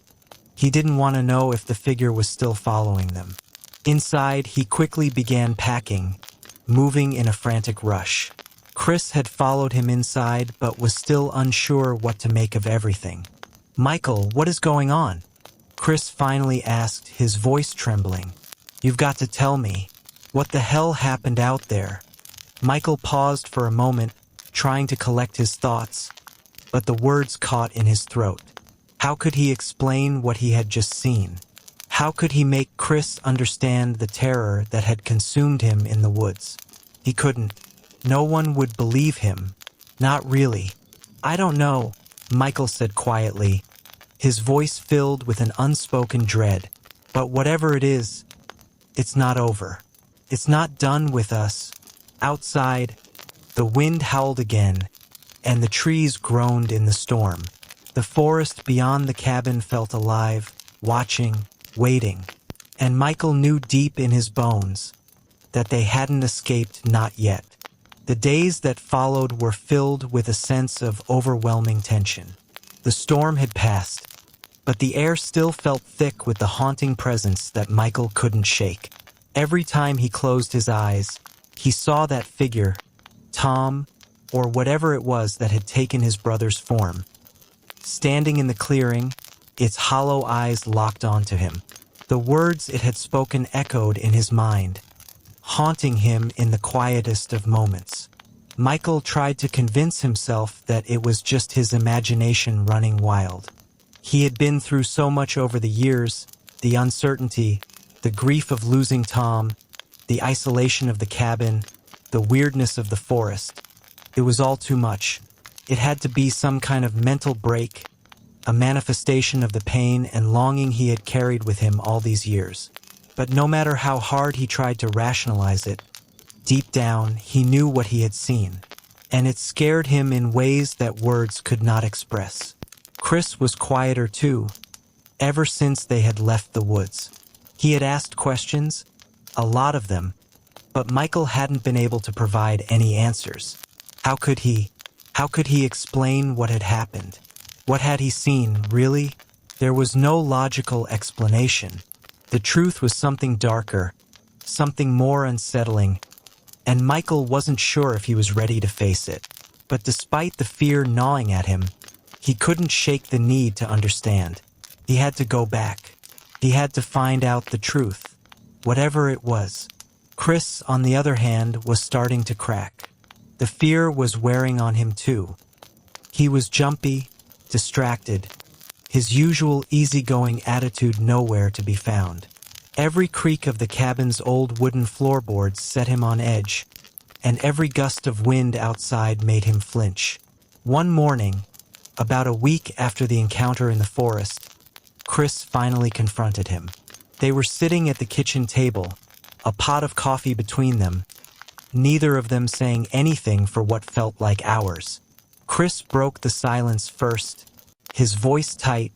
He didn't want to know if the figure was still following them. Inside, he quickly began packing, moving in a frantic rush. Chris had followed him inside but was still unsure what to make of everything. "Michael, what is going on?" Chris finally asked, his voice trembling. "You've got to tell me. What the hell happened out there?" Michael paused for a moment, trying to collect his thoughts, but the words caught in his throat. How could he explain what he had just seen? How could he make Chris understand the terror that had consumed him in the woods? He couldn't. No one would believe him. Not really. "I don't know," Michael said quietly, his voice filled with an unspoken dread. "But whatever it is, it's not over. It's not done with us." Outside, the wind howled again, and the trees groaned in the storm. The forest beyond the cabin felt alive, watching, waiting. And Michael knew deep in his bones that they hadn't escaped, not yet. The days that followed were filled with a sense of overwhelming tension. The storm had passed, but the air still felt thick with the haunting presence that Michael couldn't shake. Every time he closed his eyes, he saw that figure, Tom, or whatever it was that had taken his brother's form, standing in the clearing, its hollow eyes locked onto him. The words it had spoken echoed in his mind, haunting him in the quietest of moments. Michael tried to convince himself that it was just his imagination running wild. He had been through so much over the years, the uncertainty, the grief of losing Tom, the isolation of the cabin, the weirdness of the forest. It was all too much. It had to be some kind of mental break, a manifestation of the pain and longing he had carried with him all these years. But no matter how hard he tried to rationalize it, deep down he knew what he had seen, and it scared him in ways that words could not express. Chris was quieter too, ever since they had left the woods. He had asked questions, a lot of them, but Michael hadn't been able to provide any answers. How could he explain what had happened? What had he seen, really? There was no logical explanation. The truth was something darker, something more unsettling, and Michael wasn't sure if he was ready to face it. But despite the fear gnawing at him, he couldn't shake the need to understand. He had to go back. He had to find out the truth, whatever it was. Chris, on the other hand, was starting to crack. The fear was wearing on him too. He was jumpy, distracted, his usual easygoing attitude nowhere to be found. Every creak of the cabin's old wooden floorboards set him on edge, and every gust of wind outside made him flinch. One morning, about a week after the encounter in the forest, Chris finally confronted him. They were sitting at the kitchen table, a pot of coffee between them, neither of them saying anything for what felt like hours. Chris broke the silence first, his voice tight,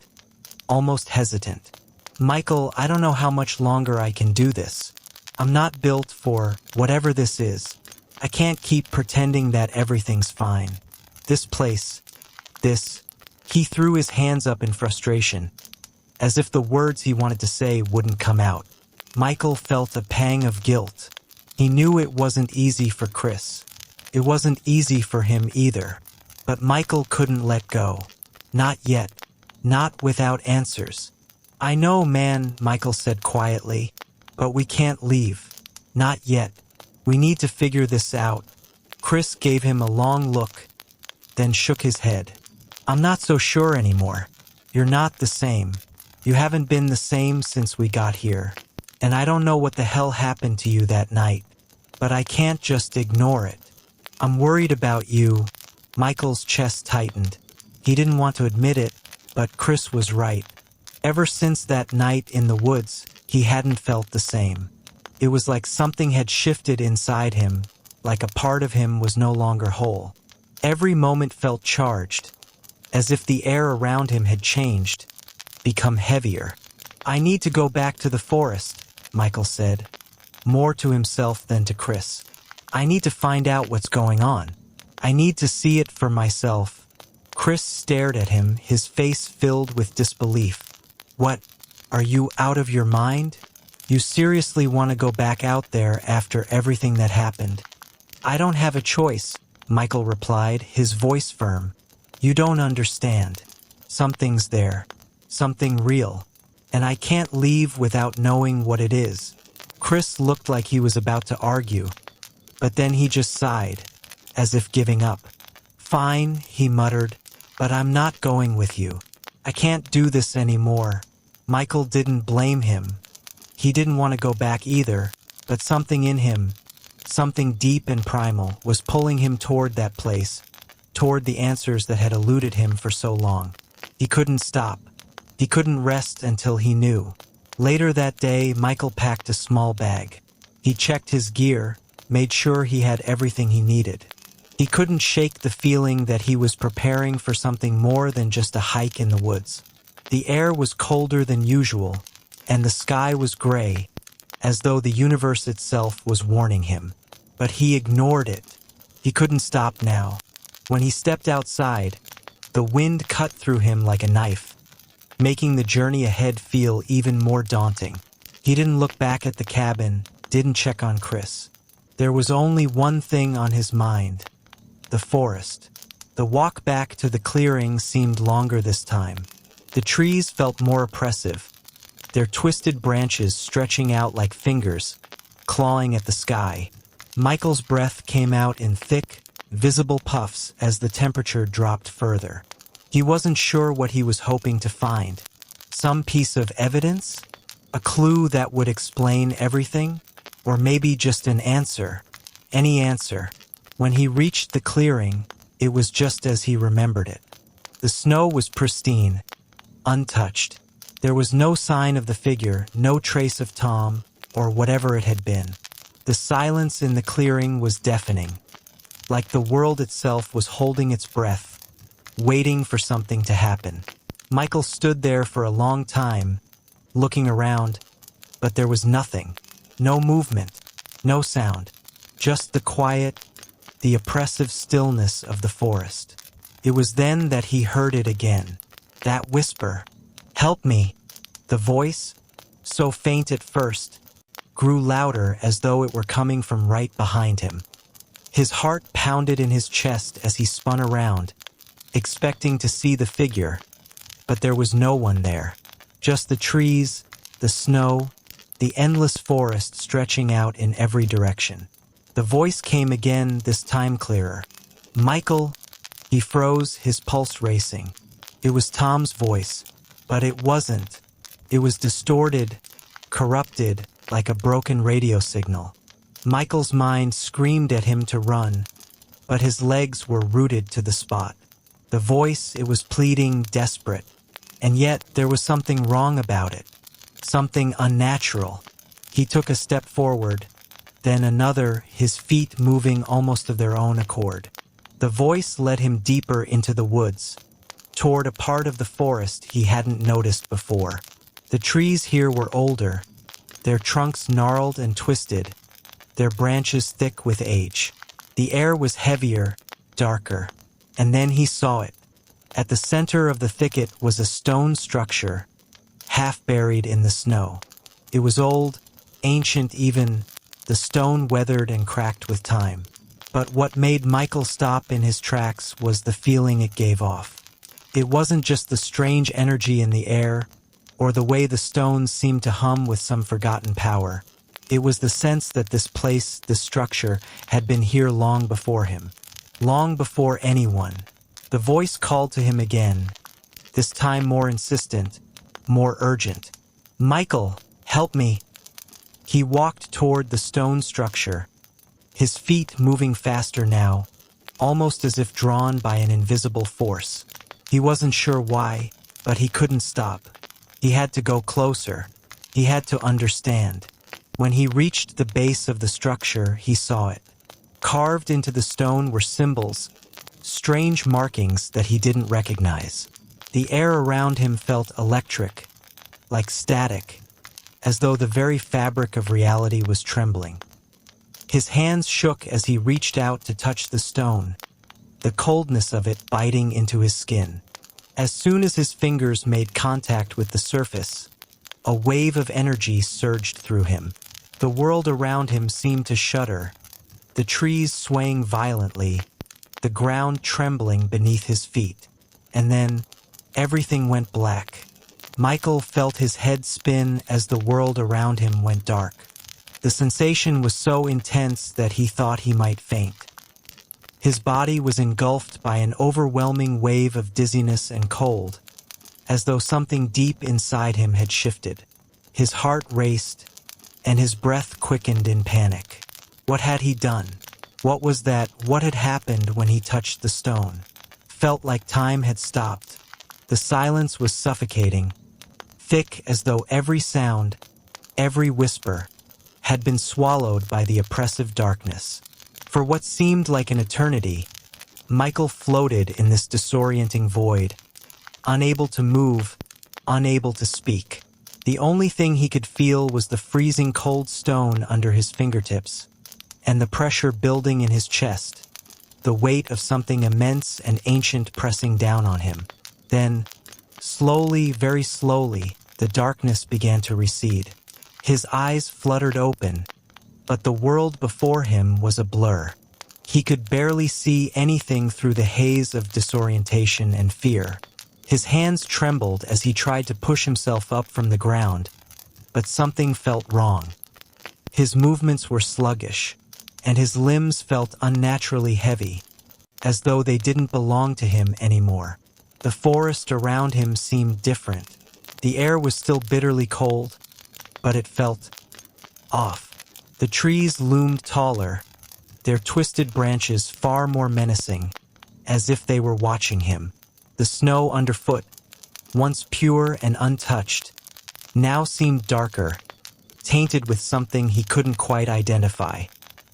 almost hesitant. "Michael, I don't know how much longer I can do this. I'm not built for whatever this is. I can't keep pretending that everything's fine. This place, this..." He threw his hands up in frustration, as if the words he wanted to say wouldn't come out. Michael felt a pang of guilt. He knew it wasn't easy for Chris. It wasn't easy for him either. But Michael couldn't let go. Not yet. Not without answers. "I know, man," Michael said quietly, "but we can't leave. Not yet. We need to figure this out." Chris gave him a long look, then shook his head. "I'm not so sure anymore. You're not the same. You haven't been the same since we got here. And I don't know what the hell happened to you that night, but I can't just ignore it. I'm worried about you." Michael's chest tightened. He didn't want to admit it, but Chris was right. Ever since that night in the woods, he hadn't felt the same. It was like something had shifted inside him, like a part of him was no longer whole. Every moment felt charged, as if the air around him had changed, become heavier. "I need to go back to the forest," Michael said, more to himself than to Chris. "I need to find out what's going on. I need to see it for myself." Chris stared at him, his face filled with disbelief. "What? Are you out of your mind? You seriously want to go back out there after everything that happened?" "I don't have a choice," Michael replied, his voice firm. "You don't understand. Something's there. Something real. And I can't leave without knowing what it is." Chris looked like he was about to argue, but then he just sighed, as if giving up. "Fine," he muttered, "but I'm not going with you. I can't do this anymore." Michael didn't blame him. He didn't want to go back either, but something in him, something deep and primal, was pulling him toward that place, toward the answers that had eluded him for so long. He couldn't stop. He couldn't rest until he knew. Later that day, Michael packed a small bag. He checked his gear, made sure he had everything he needed. He couldn't shake the feeling that he was preparing for something more than just a hike in the woods. The air was colder than usual, and the sky was gray, as though the universe itself was warning him. But he ignored it. He couldn't stop now. When he stepped outside, the wind cut through him like a knife, making the journey ahead feel even more daunting. He didn't look back at the cabin, didn't check on Chris. There was only one thing on his mind: the forest. The walk back to the clearing seemed longer this time. The trees felt more oppressive, their twisted branches stretching out like fingers, clawing at the sky. Michael's breath came out in thick, visible puffs as the temperature dropped further. He wasn't sure what he was hoping to find. Some piece of evidence? A clue that would explain everything? Or maybe just an answer? Any answer. When he reached the clearing, it was just as he remembered it. The snow was pristine, untouched. There was no sign of the figure, no trace of Tom, or whatever it had been. The silence in the clearing was deafening, like the world itself was holding its breath, waiting for something to happen. Michael stood there for a long time, looking around, but there was nothing. No movement, no sound, just the quiet, the oppressive stillness of the forest. It was then that he heard it again. That whisper, "Help me!" The voice, so faint at first, grew louder as though it were coming from right behind him. His heart pounded in his chest as he spun around, expecting to see the figure, but there was no one there. Just the trees, the snow, the endless forest stretching out in every direction. The voice came again, this time clearer. "Michael!" He froze, his pulse racing. It was Tom's voice, but it wasn't. It was distorted, corrupted, like a broken radio signal. Michael's mind screamed at him to run, but his legs were rooted to the spot. The voice, it was pleading, desperate, and yet there was something wrong about it, something unnatural. He took a step forward, then another, his feet moving almost of their own accord. The voice led him deeper into the woods, toward a part of the forest he hadn't noticed before. The trees here were older, their trunks gnarled and twisted, their branches thick with age. The air was heavier, darker, and then he saw it. At the center of the thicket was a stone structure, half buried in the snow. It was old, ancient even, the stone weathered and cracked with time. But what made Michael stop in his tracks was the feeling it gave off. It wasn't just the strange energy in the air, or the way the stones seemed to hum with some forgotten power. It was the sense that this place, this structure, had been here long before him. Long before anyone. The voice called to him again, this time more insistent, more urgent. "Michael, help me!" He walked toward the stone structure, his feet moving faster now, almost as if drawn by an invisible force. He wasn't sure why, but he couldn't stop. He had to go closer. He had to understand. When he reached the base of the structure, he saw it. Carved into the stone were symbols, strange markings that he didn't recognize. The air around him felt electric, like static, as though the very fabric of reality was trembling. His hands shook as he reached out to touch the stone, the coldness of it biting into his skin. As soon as his fingers made contact with the surface, a wave of energy surged through him. The world around him seemed to shudder, the trees swaying violently, the ground trembling beneath his feet. And then, everything went black. Michael felt his head spin as the world around him went dark. The sensation was so intense that he thought he might faint. His body was engulfed by an overwhelming wave of dizziness and cold, as though something deep inside him had shifted. His heart raced, and his breath quickened in panic. What had he done? What was that? What had happened when he touched the stone? Felt like time had stopped. The silence was suffocating, thick as though every sound, every whisper, had been swallowed by the oppressive darkness. For what seemed like an eternity, Michael floated in this disorienting void, unable to move, unable to speak. The only thing he could feel was the freezing cold stone under his fingertips, and the pressure building in his chest, the weight of something immense and ancient pressing down on him. Then, slowly, very slowly, the darkness began to recede. His eyes fluttered open, but the world before him was a blur. He could barely see anything through the haze of disorientation and fear. His hands trembled as he tried to push himself up from the ground, but something felt wrong. His movements were sluggish, and his limbs felt unnaturally heavy, as though they didn't belong to him anymore. The forest around him seemed different. The air was still bitterly cold, but it felt off. The trees loomed taller, their twisted branches far more menacing, as if they were watching him. The snow underfoot, once pure and untouched, now seemed darker, tainted with something he couldn't quite identify.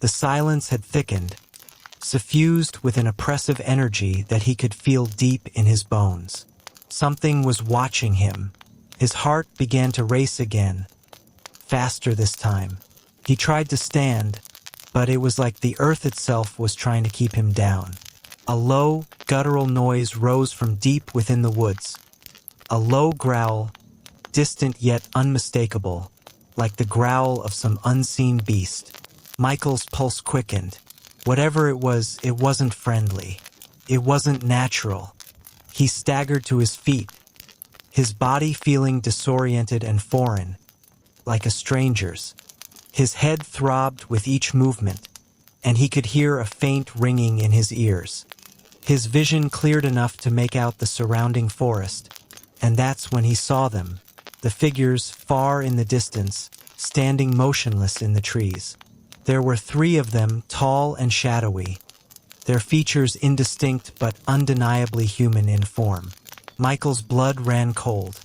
The silence had thickened, suffused with an oppressive energy that he could feel deep in his bones. Something was watching him. His heart began to race again, faster this time. He tried to stand, but it was like the earth itself was trying to keep him down. A low, guttural noise rose from deep within the woods. A low growl, distant yet unmistakable, like the growl of some unseen beast. Michael's pulse quickened. Whatever it wasn't friendly. It wasn't natural. He staggered to his feet, his body feeling disoriented and foreign, like a stranger's. His head throbbed with each movement, and he could hear a faint ringing in his ears. His vision cleared enough to make out the surrounding forest, and that's when he saw them, the figures far in the distance, standing motionless in the trees. There were 3 of them, tall and shadowy, their features indistinct but undeniably human in form. Michael's blood ran cold.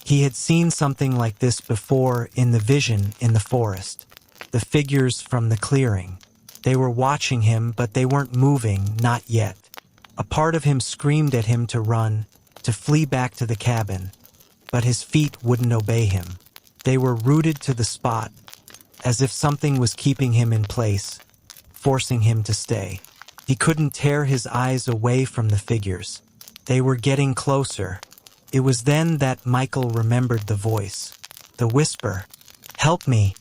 He had seen something like this before in the vision in the forest. The figures from the clearing. They were watching him, but they weren't moving, not yet. A part of him screamed at him to run, to flee back to the cabin, but his feet wouldn't obey him. They were rooted to the spot, as if something was keeping him in place, forcing him to stay. He couldn't tear his eyes away from the figures. They were getting closer. It was then that Michael remembered the voice. The whisper. "Help me."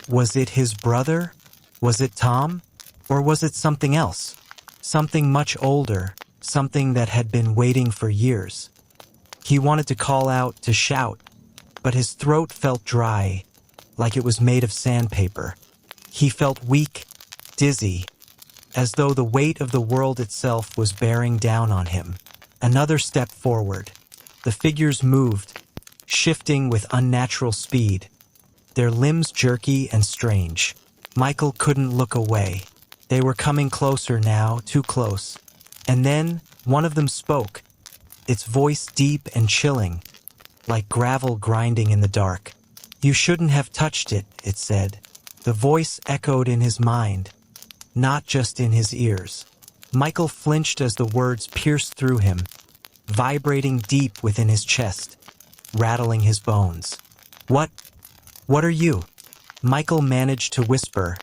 Was it his brother? Was it Tom? Or was it something else? Something much older, something that had been waiting for years. He wanted to call out, to shout, but his throat felt dry, like it was made of sandpaper. He felt weak, dizzy, as though the weight of the world itself was bearing down on him. Another step forward. The figures moved, shifting with unnatural speed, their limbs jerky and strange. Michael couldn't look away. They were coming closer now, too close. And then one of them spoke, its voice deep and chilling, like gravel grinding in the dark. "You shouldn't have touched it," it said. The voice echoed in his mind, not just in his ears. Michael flinched as the words pierced through him, vibrating deep within his chest, rattling his bones. What are you?" Michael managed to whisper,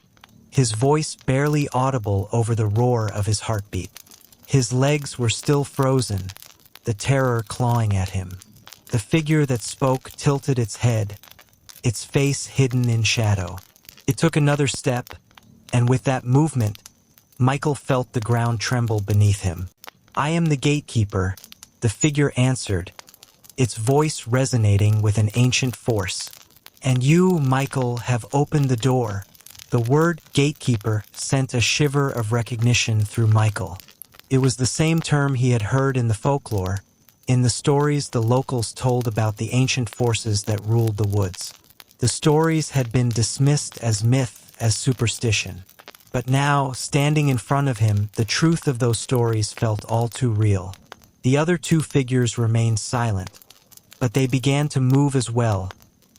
his voice barely audible over the roar of his heartbeat. His legs were still frozen, the terror clawing at him. The figure that spoke tilted its head, its face hidden in shadow. It took another step, and with that movement, Michael felt the ground tremble beneath him. "I am the gatekeeper," the figure answered, its voice resonating with an ancient force. "And you, Michael, have opened the door." The word gatekeeper sent a shiver of recognition through Michael. It was the same term he had heard in the folklore, in the stories the locals told about the ancient forces that ruled the woods. The stories had been dismissed as myth, as superstition. But now, standing in front of him, the truth of those stories felt all too real. The other 2 figures remained silent, but they began to move as well,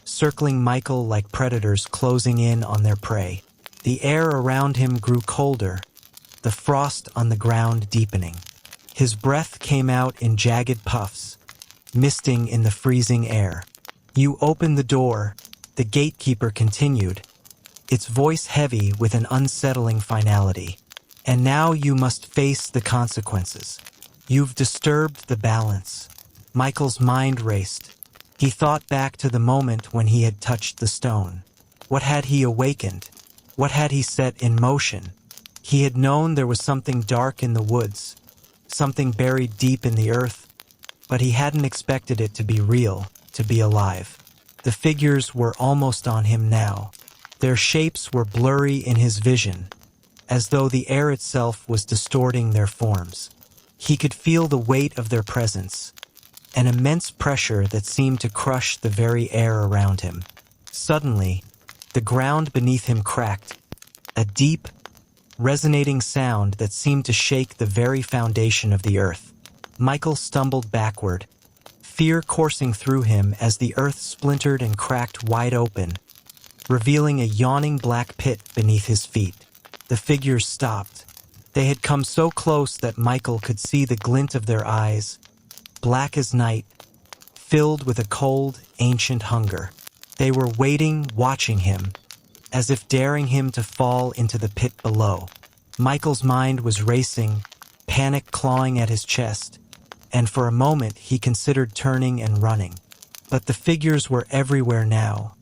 circling Michael like predators closing in on their prey. The air around him grew colder, the frost on the ground deepening. His breath came out in jagged puffs, misting in the freezing air. You open the door, the gatekeeper continued, its voice heavy with an unsettling finality. And now you must face the consequences. You've disturbed the balance. Michael's mind raced. He thought back to the moment when he had touched the stone. What had he awakened? What had he set in motion? He had known there was something dark in the woods, something buried deep in the earth, but he hadn't expected it to be real, to be alive. The figures were almost on him now. Their shapes were blurry in his vision, as though the air itself was distorting their forms. He could feel the weight of their presence, an immense pressure that seemed to crush the very air around him. Suddenly, the ground beneath him cracked, a deep, resonating sound that seemed to shake the very foundation of the earth. Michael stumbled backward, fear coursing through him as the earth splintered and cracked wide open, revealing a yawning black pit beneath his feet. The figures stopped. They had come so close that Michael could see the glint of their eyes, black as night, filled with a cold, ancient hunger. They were waiting, watching him, as if daring him to fall into the pit below. Michael's mind was racing, panic clawing at his chest, and for a moment he considered turning and running. But the figures were everywhere now,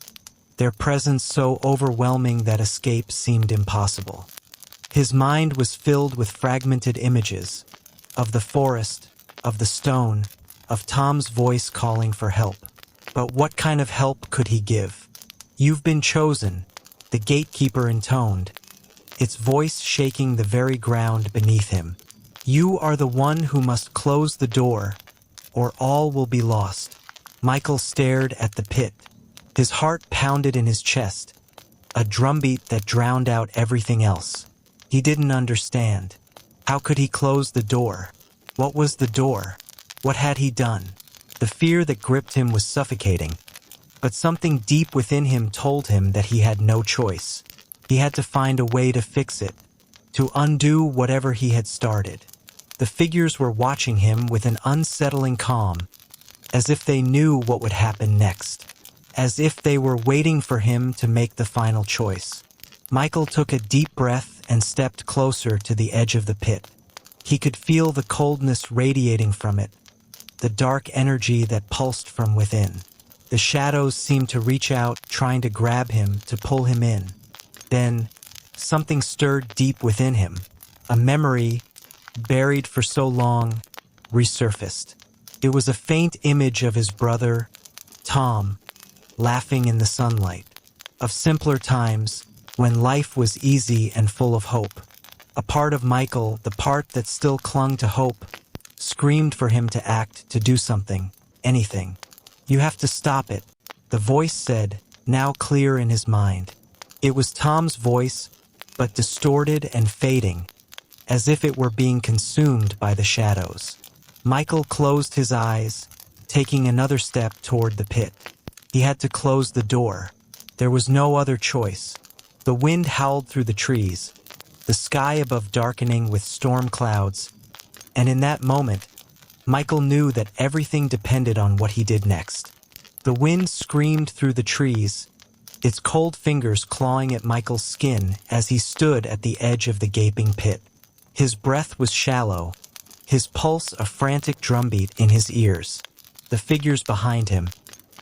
their presence so overwhelming that escape seemed impossible. His mind was filled with fragmented images, of the forest, of the stone, of Tom's voice calling for help. But what kind of help could he give? "You've been chosen," the gatekeeper intoned, its voice shaking the very ground beneath him. "You are the one who must close the door, or all will be lost." Michael stared at the pit. His heart pounded in his chest, a drumbeat that drowned out everything else. He didn't understand. How could he close the door? What was the door? What had he done? The fear that gripped him was suffocating, but something deep within him told him that he had no choice. He had to find a way to fix it, to undo whatever he had started. The figures were watching him with an unsettling calm, as if they knew what would happen next, as if they were waiting for him to make the final choice. Michael took a deep breath and stepped closer to the edge of the pit. He could feel the coldness radiating from it, the dark energy that pulsed from within. The shadows seemed to reach out, trying to grab him, to pull him in. Then, something stirred deep within him. A memory, buried for so long, resurfaced. It was a faint image of his brother, Tom, laughing in the sunlight. Of simpler times, when life was easy and full of hope. A part of Michael, the part that still clung to hope, screamed for him to act, to do something, anything. "You have to stop it," the voice said, now clear in his mind. It was Tom's voice, but distorted and fading, as if it were being consumed by the shadows. Michael closed his eyes, taking another step toward the pit. He had to close the door. There was no other choice. The wind howled through the trees, the sky above darkening with storm clouds, and in that moment, Michael knew that everything depended on what he did next. The wind screamed through the trees, its cold fingers clawing at Michael's skin as he stood at the edge of the gaping pit. His breath was shallow, his pulse a frantic drumbeat in his ears. The figures behind him,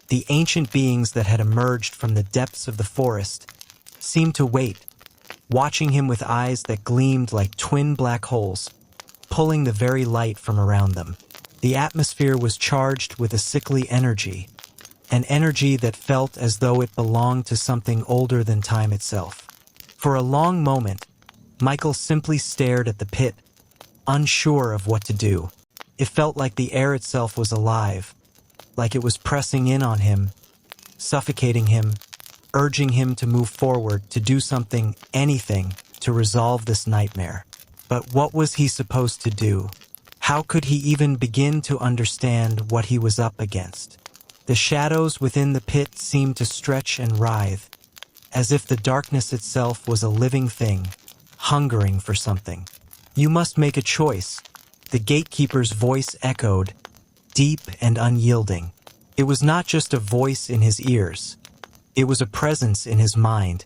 the ancient beings that had emerged from the depths of the forest, seemed to wait, watching him with eyes that gleamed like twin black holes, pulling the very light from around them. The atmosphere was charged with a sickly energy, an energy that felt as though it belonged to something older than time itself. For a long moment, Michael simply stared at the pit, unsure of what to do. It felt like the air itself was alive, like it was pressing in on him, suffocating him, urging him to move forward, to do something, anything, to resolve this nightmare. But what was he supposed to do? How could he even begin to understand what he was up against? The shadows within the pit seemed to stretch and writhe, as if the darkness itself was a living thing, hungering for something. "You must make a choice," the gatekeeper's voice echoed, deep and unyielding. It was not just a voice in his ears. It was a presence in his mind,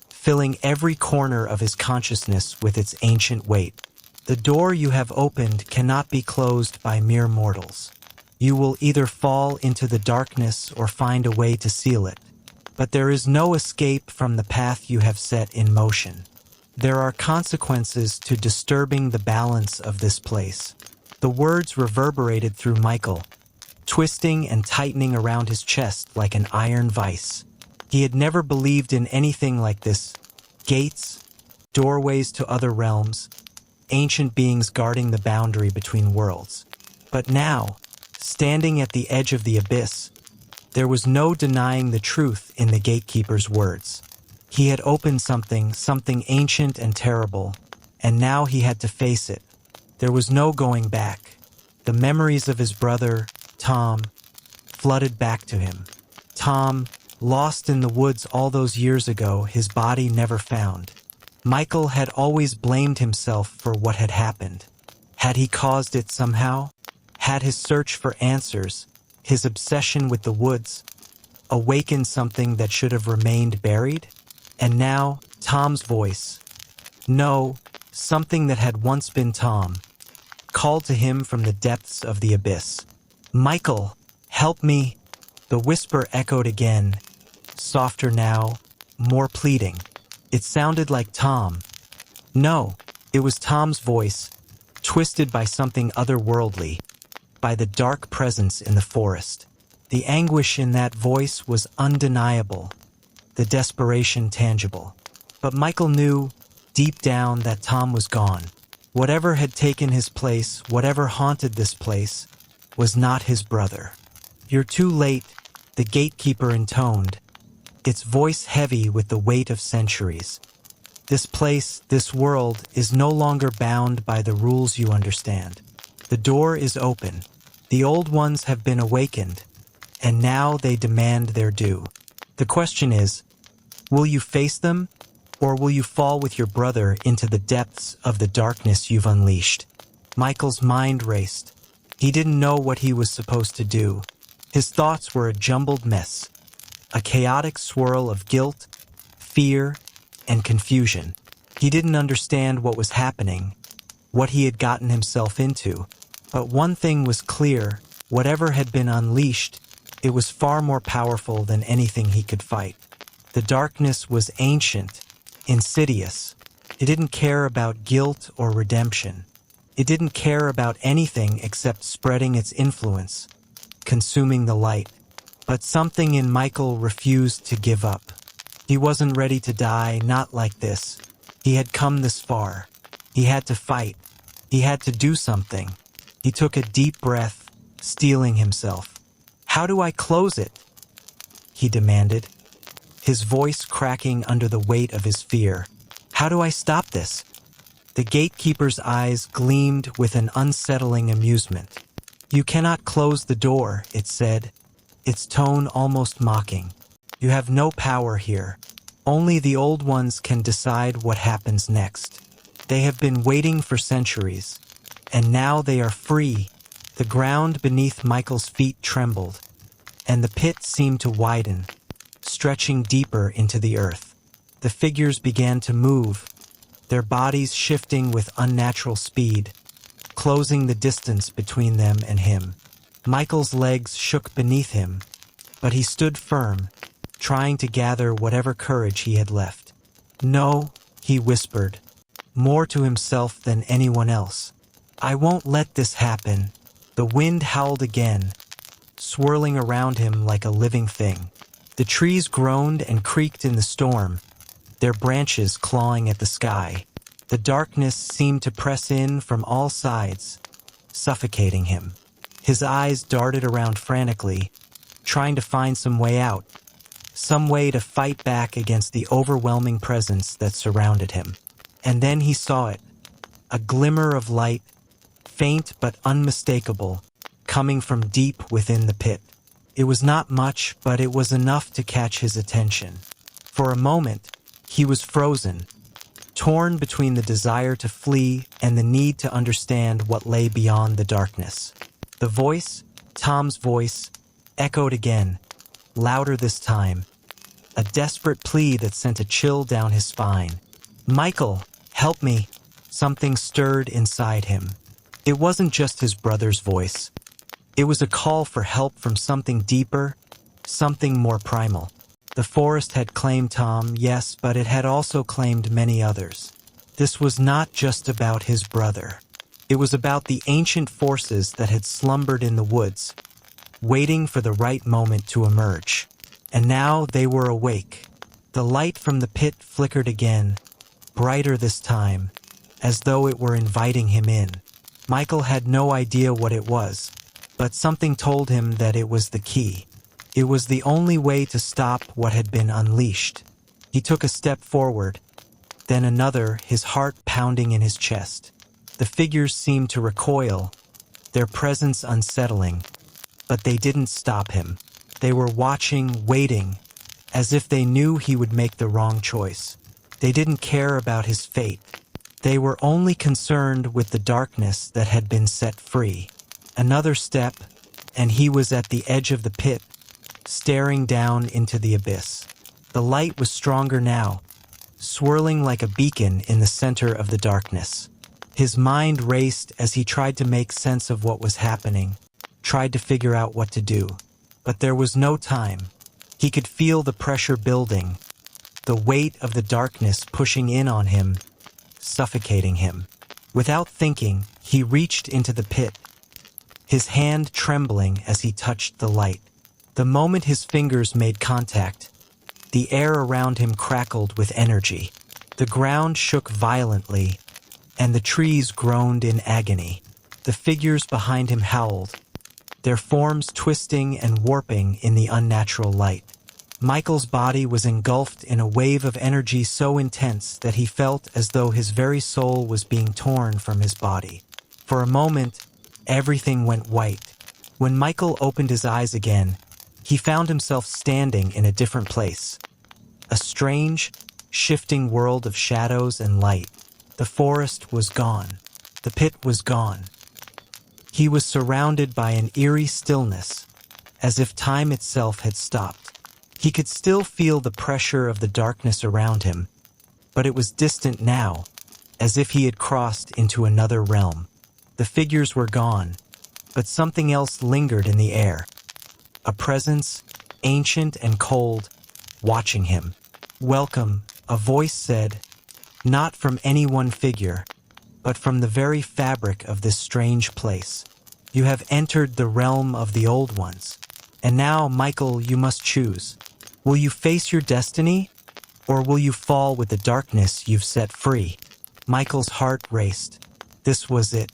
filling every corner of his consciousness with its ancient weight. The door you have opened cannot be closed by mere mortals. You will either fall into the darkness or find a way to seal it. But there is no escape from the path you have set in motion. There are consequences to disturbing the balance of this place. The words reverberated through Michael, twisting and tightening around his chest like an iron vice. He had never believed in anything like this. Gates, doorways to other realms, ancient beings guarding the boundary between worlds. But now, standing at the edge of the abyss, there was no denying the truth in the gatekeeper's words. He had opened something ancient and terrible, and now he had to face it. There was no going back. The memories of his brother, Tom, flooded back to him. Tom, lost in the woods all those years ago, his body never found. Michael had always blamed himself for what had happened. Had he caused it somehow? Had his search for answers, his obsession with the woods, awakened something that should have remained buried? And now, Tom's voice. No, something that had once been Tom, called to him from the depths of the abyss. Michael, help me. The whisper echoed again, softer now, more pleading. It sounded like Tom. No, it was Tom's voice, twisted by something otherworldly, by the dark presence in the forest. The anguish in that voice was undeniable, the desperation tangible. But Michael knew, deep down, that Tom was gone. Whatever had taken his place, whatever haunted this place, was not his brother. You're too late, the gatekeeper intoned, its voice heavy with the weight of centuries. This place, this world, is no longer bound by the rules you understand. The door is open. The old ones have been awakened, and now they demand their due. The question is, will you face them, or will you fall with your brother into the depths of the darkness you've unleashed? Michael's mind raced. He didn't know what he was supposed to do. His thoughts were a jumbled mess, a chaotic swirl of guilt, fear, and confusion. He didn't understand what was happening, what he had gotten himself into. But one thing was clear: whatever had been unleashed, it was far more powerful than anything he could fight. The darkness was ancient, insidious. It didn't care about guilt or redemption. It didn't care about anything except spreading its influence, consuming the light. But something in Michael refused to give up. He wasn't ready to die, not like this. He had come this far. He had to fight. He had to do something. He took a deep breath, steeling himself. "How do I close it?" he demanded, his voice cracking under the weight of his fear. "How do I stop this?" The gatekeeper's eyes gleamed with an unsettling amusement. "You cannot close the door," it said, its tone almost mocking. "You have no power here. Only the old ones can decide what happens next. They have been waiting for centuries, and now they are free." The ground beneath Michael's feet trembled, and the pit seemed to widen, stretching deeper into the earth. The figures began to move, their bodies shifting with unnatural speed, closing the distance between them and him. Michael's legs shook beneath him, but he stood firm, trying to gather whatever courage he had left. "No," he whispered, more to himself than anyone else. "I won't let this happen." The wind howled again, swirling around him like a living thing. The trees groaned and creaked in the storm, their branches clawing at the sky. The darkness seemed to press in from all sides, suffocating him. His eyes darted around frantically, trying to find some way out, some way to fight back against the overwhelming presence that surrounded him. And then he saw it, a glimmer of light, faint but unmistakable, coming from deep within the pit. It was not much, but it was enough to catch his attention. For a moment, he was frozen, torn between the desire to flee and the need to understand what lay beyond the darkness. The voice, Tom's voice echoed again, louder this time, a desperate plea that sent a chill down his spine. "Michael, help me." Something stirred inside him. It wasn't just his brother's voice. It was a call for help from something deeper, something more primal. The forest had claimed Tom, yes, but it had also claimed many others. This was not just about his brother. It was about the ancient forces that had slumbered in the woods, waiting for the right moment to emerge. And now they were awake. The light from the pit flickered again, brighter this time, as though it were inviting him in. Michael had no idea what it was, but something told him that it was the key. It was the only way to stop what had been unleashed. He took a step forward, then another, his heart pounding in his chest. The figures seemed to recoil, their presence unsettling, but they didn't stop him. They were watching, waiting, as if they knew he would make the wrong choice. They didn't care about his fate. They were only concerned with the darkness that had been set free. Another step, and he was at the edge of the pit, staring down into the abyss. The light was stronger now, swirling like a beacon in the center of the darkness. His mind raced as he tried to make sense of what was happening, tried to figure out what to do. But there was no time. He could feel the pressure building, the weight of the darkness pushing in on him, suffocating him. Without thinking, he reached into the pit, his hand trembling as he touched the light. The moment his fingers made contact, the air around him crackled with energy. The ground shook violently, and the trees groaned in agony. The figures behind him howled, their forms twisting and warping in the unnatural light. Michael's body was engulfed in a wave of energy so intense that he felt as though his very soul was being torn from his body. For a moment, everything went white. When Michael opened his eyes again, he found himself standing in a different place. A strange, shifting world of shadows and light. The forest was gone. The pit was gone. He was surrounded by an eerie stillness, as if time itself had stopped. He could still feel the pressure of the darkness around him, but it was distant now, as if he had crossed into another realm. The figures were gone, but something else lingered in the air. A presence, ancient and cold, watching him. "Welcome," a voice said, not from any one figure, but from the very fabric of this strange place. "You have entered the realm of the old ones. And now, Michael, you must choose. Will you face your destiny, or will you fall with the darkness you've set free?" Michael's heart raced. This was it.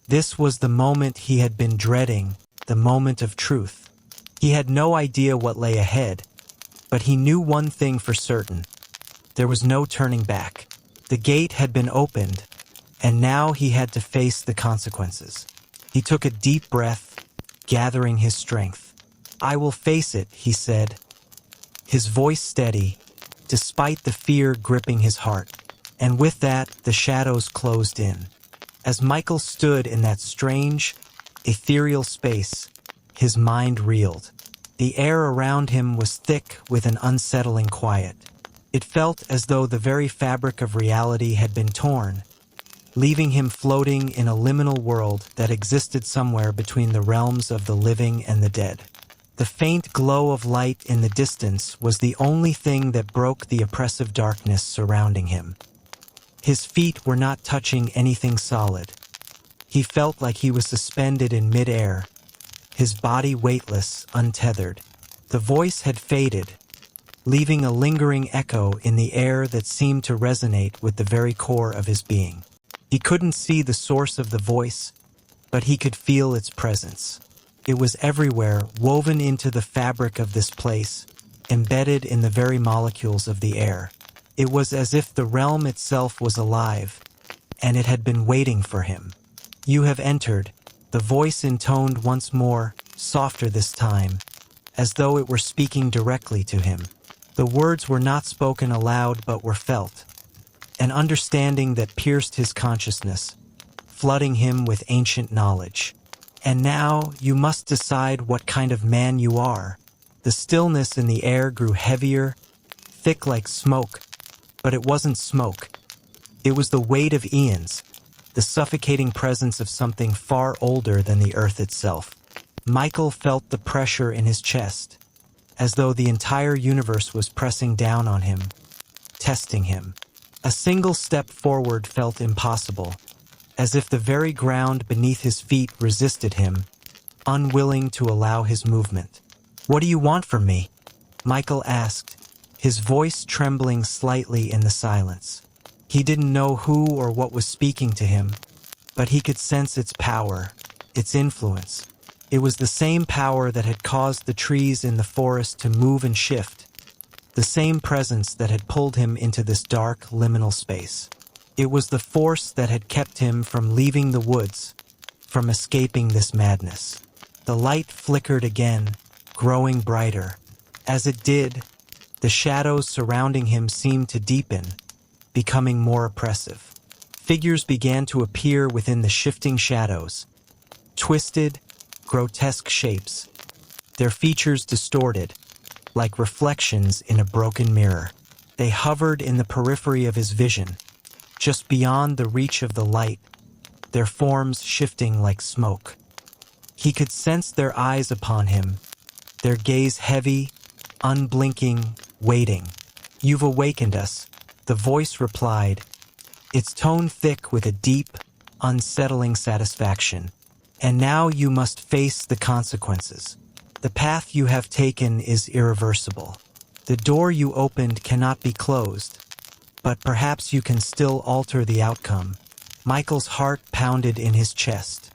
This was the moment he had been dreading, the moment of truth. He had no idea what lay ahead, but he knew one thing for certain. There was no turning back. The gate had been opened, and now he had to face the consequences. He took a deep breath, gathering his strength. "I will face it," he said, his voice steady, despite the fear gripping his heart. And with that, the shadows closed in. As Michael stood in that strange, ethereal space, his mind reeled. The air around him was thick with an unsettling quiet. It felt as though the very fabric of reality had been torn, leaving him floating in a liminal world that existed somewhere between the realms of the living and the dead. The faint glow of light in the distance was the only thing that broke the oppressive darkness surrounding him. His feet were not touching anything solid. He felt like he was suspended in midair, his body weightless, untethered. The voice had faded, leaving a lingering echo in the air that seemed to resonate with the very core of his being. He couldn't see the source of the voice, but he could feel its presence. It was everywhere, woven into the fabric of this place, embedded in the very molecules of the air. It was as if the realm itself was alive, and it had been waiting for him. "You have entered," the voice intoned once more, softer this time, as though it were speaking directly to him. The words were not spoken aloud but were felt, an understanding that pierced his consciousness, flooding him with ancient knowledge. And now you must decide what kind of man you are. The stillness in the air grew heavier, thick like smoke, but it wasn't smoke. It was the weight of eons, the suffocating presence of something far older than the earth itself. Michael felt the pressure in his chest, as though the entire universe was pressing down on him, testing him. A single step forward felt impossible, as if the very ground beneath his feet resisted him, unwilling to allow his movement. "What do you want from me?" Michael asked, his voice trembling slightly in the silence. He didn't know who or what was speaking to him, but he could sense its power, its influence. It was the same power that had caused the trees in the forest to move and shift, the same presence that had pulled him into this dark, liminal space. It was the force that had kept him from leaving the woods, from escaping this madness. The light flickered again, growing brighter. As it did, the shadows surrounding him seemed to deepen, becoming more oppressive. Figures began to appear within the shifting shadows, twisted, grotesque shapes, their features distorted, like reflections in a broken mirror. They hovered in the periphery of his vision, just beyond the reach of the light, their forms shifting like smoke. He could sense their eyes upon him, their gaze heavy, unblinking, waiting. "You've awakened us," the voice replied, its tone thick with a deep, unsettling satisfaction. "And now you must face the consequences. The path you have taken is irreversible. The door you opened cannot be closed, but perhaps you can still alter the outcome." Michael's heart pounded in his chest.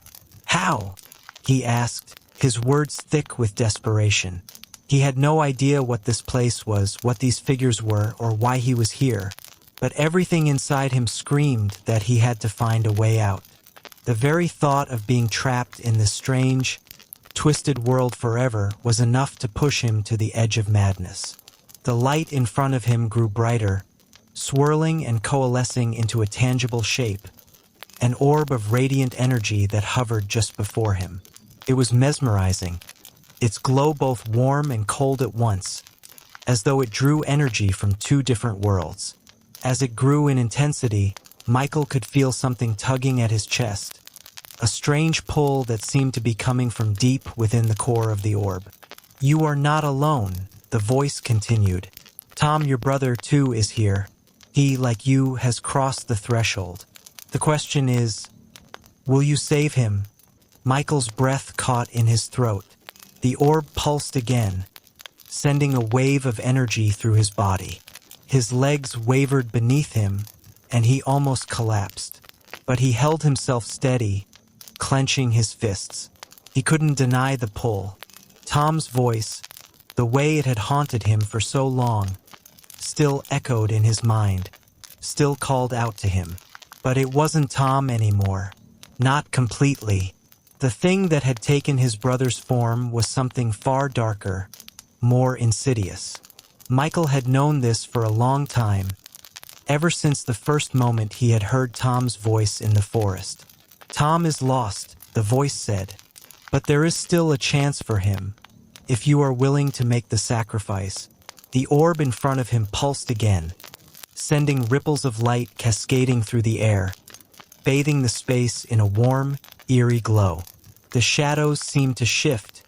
"How?" he asked, his words thick with desperation. He had no idea what this place was, what these figures were, or why he was here, but everything inside him screamed that he had to find a way out. The very thought of being trapped in this strange, twisted world forever was enough to push him to the edge of madness. The light in front of him grew brighter, swirling and coalescing into a tangible shape, an orb of radiant energy that hovered just before him. It was mesmerizing, its glow both warm and cold at once, as though it drew energy from two different worlds. As it grew in intensity, Michael could feel something tugging at his chest, a strange pull that seemed to be coming from deep within the core of the orb. "You are not alone," the voice continued. "Tom, your brother, too, is here. He, like you, has crossed the threshold. The question is, will you save him?" Michael's breath caught in his throat. The orb pulsed again, sending a wave of energy through his body. His legs wavered beneath him, and he almost collapsed. But he held himself steady, clenching his fists. He couldn't deny the pull. Tom's voice, the way it had haunted him for so long, still echoed in his mind, still called out to him. But it wasn't Tom anymore. Not completely. The thing that had taken his brother's form was something far darker, more insidious. Michael had known this for a long time, ever since the first moment he had heard Tom's voice in the forest. "Tom is lost," the voice said, "but there is still a chance for him, if you are willing to make the sacrifice." The orb in front of him pulsed again, sending ripples of light cascading through the air, bathing the space in a warm, eerie glow. The shadows seemed to shift,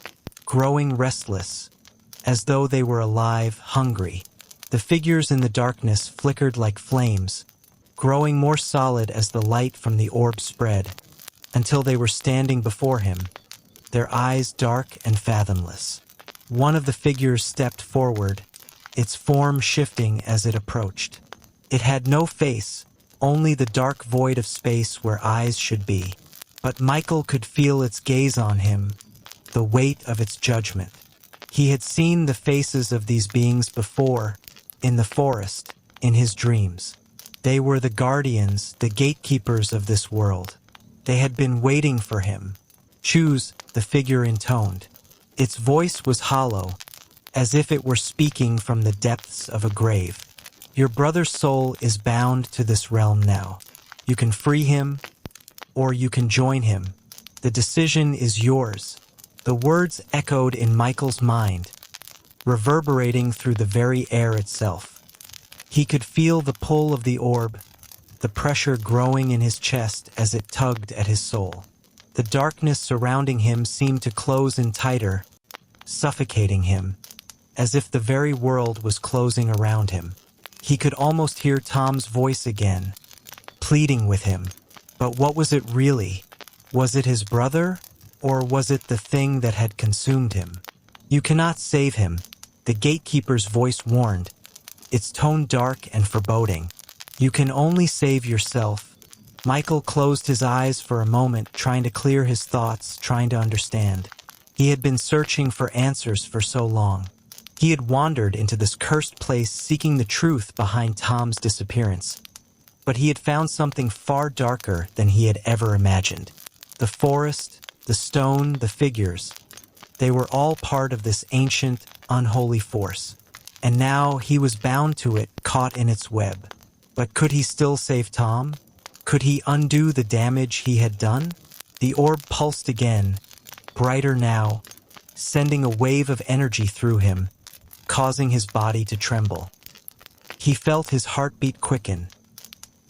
growing restless, as though they were alive, hungry. The figures in the darkness flickered like flames, growing more solid as the light from the orb spread, until they were standing before him, their eyes dark and fathomless. One of the figures stepped forward, its form shifting as it approached. It had no face, only the dark void of space where eyes should be. But Michael could feel its gaze on him, the weight of its judgment. He had seen the faces of these beings before, in the forest, in his dreams. They were the guardians, the gatekeepers of this world. They had been waiting for him. "Choose," the figure intoned. Its voice was hollow, as if it were speaking from the depths of a grave. "Your brother's soul is bound to this realm now. You can free him, or you can join him." The decision is yours. The words echoed in Michael's mind, reverberating through the very air itself. He could feel the pull of the orb, the pressure growing in his chest as it tugged at his soul. The darkness surrounding him seemed to close in tighter, suffocating him, as if the very world was closing around him. He could almost hear Tom's voice again, pleading with him. But what was it really? Was it his brother, or was it the thing that had consumed him? You cannot save him, the gatekeeper's voice warned, its tone dark and foreboding. You can only save yourself. Michael closed his eyes for a moment, trying to clear his thoughts, trying to understand. He had been searching for answers for so long. He had wandered into this cursed place seeking the truth behind Tom's disappearance. But he had found something far darker than he had ever imagined. The forest, the stone, the figures, they were all part of this ancient, unholy force. And now he was bound to it, caught in its web. But could he still save Tom? Could he undo the damage he had done? The orb pulsed again, brighter now, sending a wave of energy through him, causing his body to tremble. He felt his heartbeat quicken,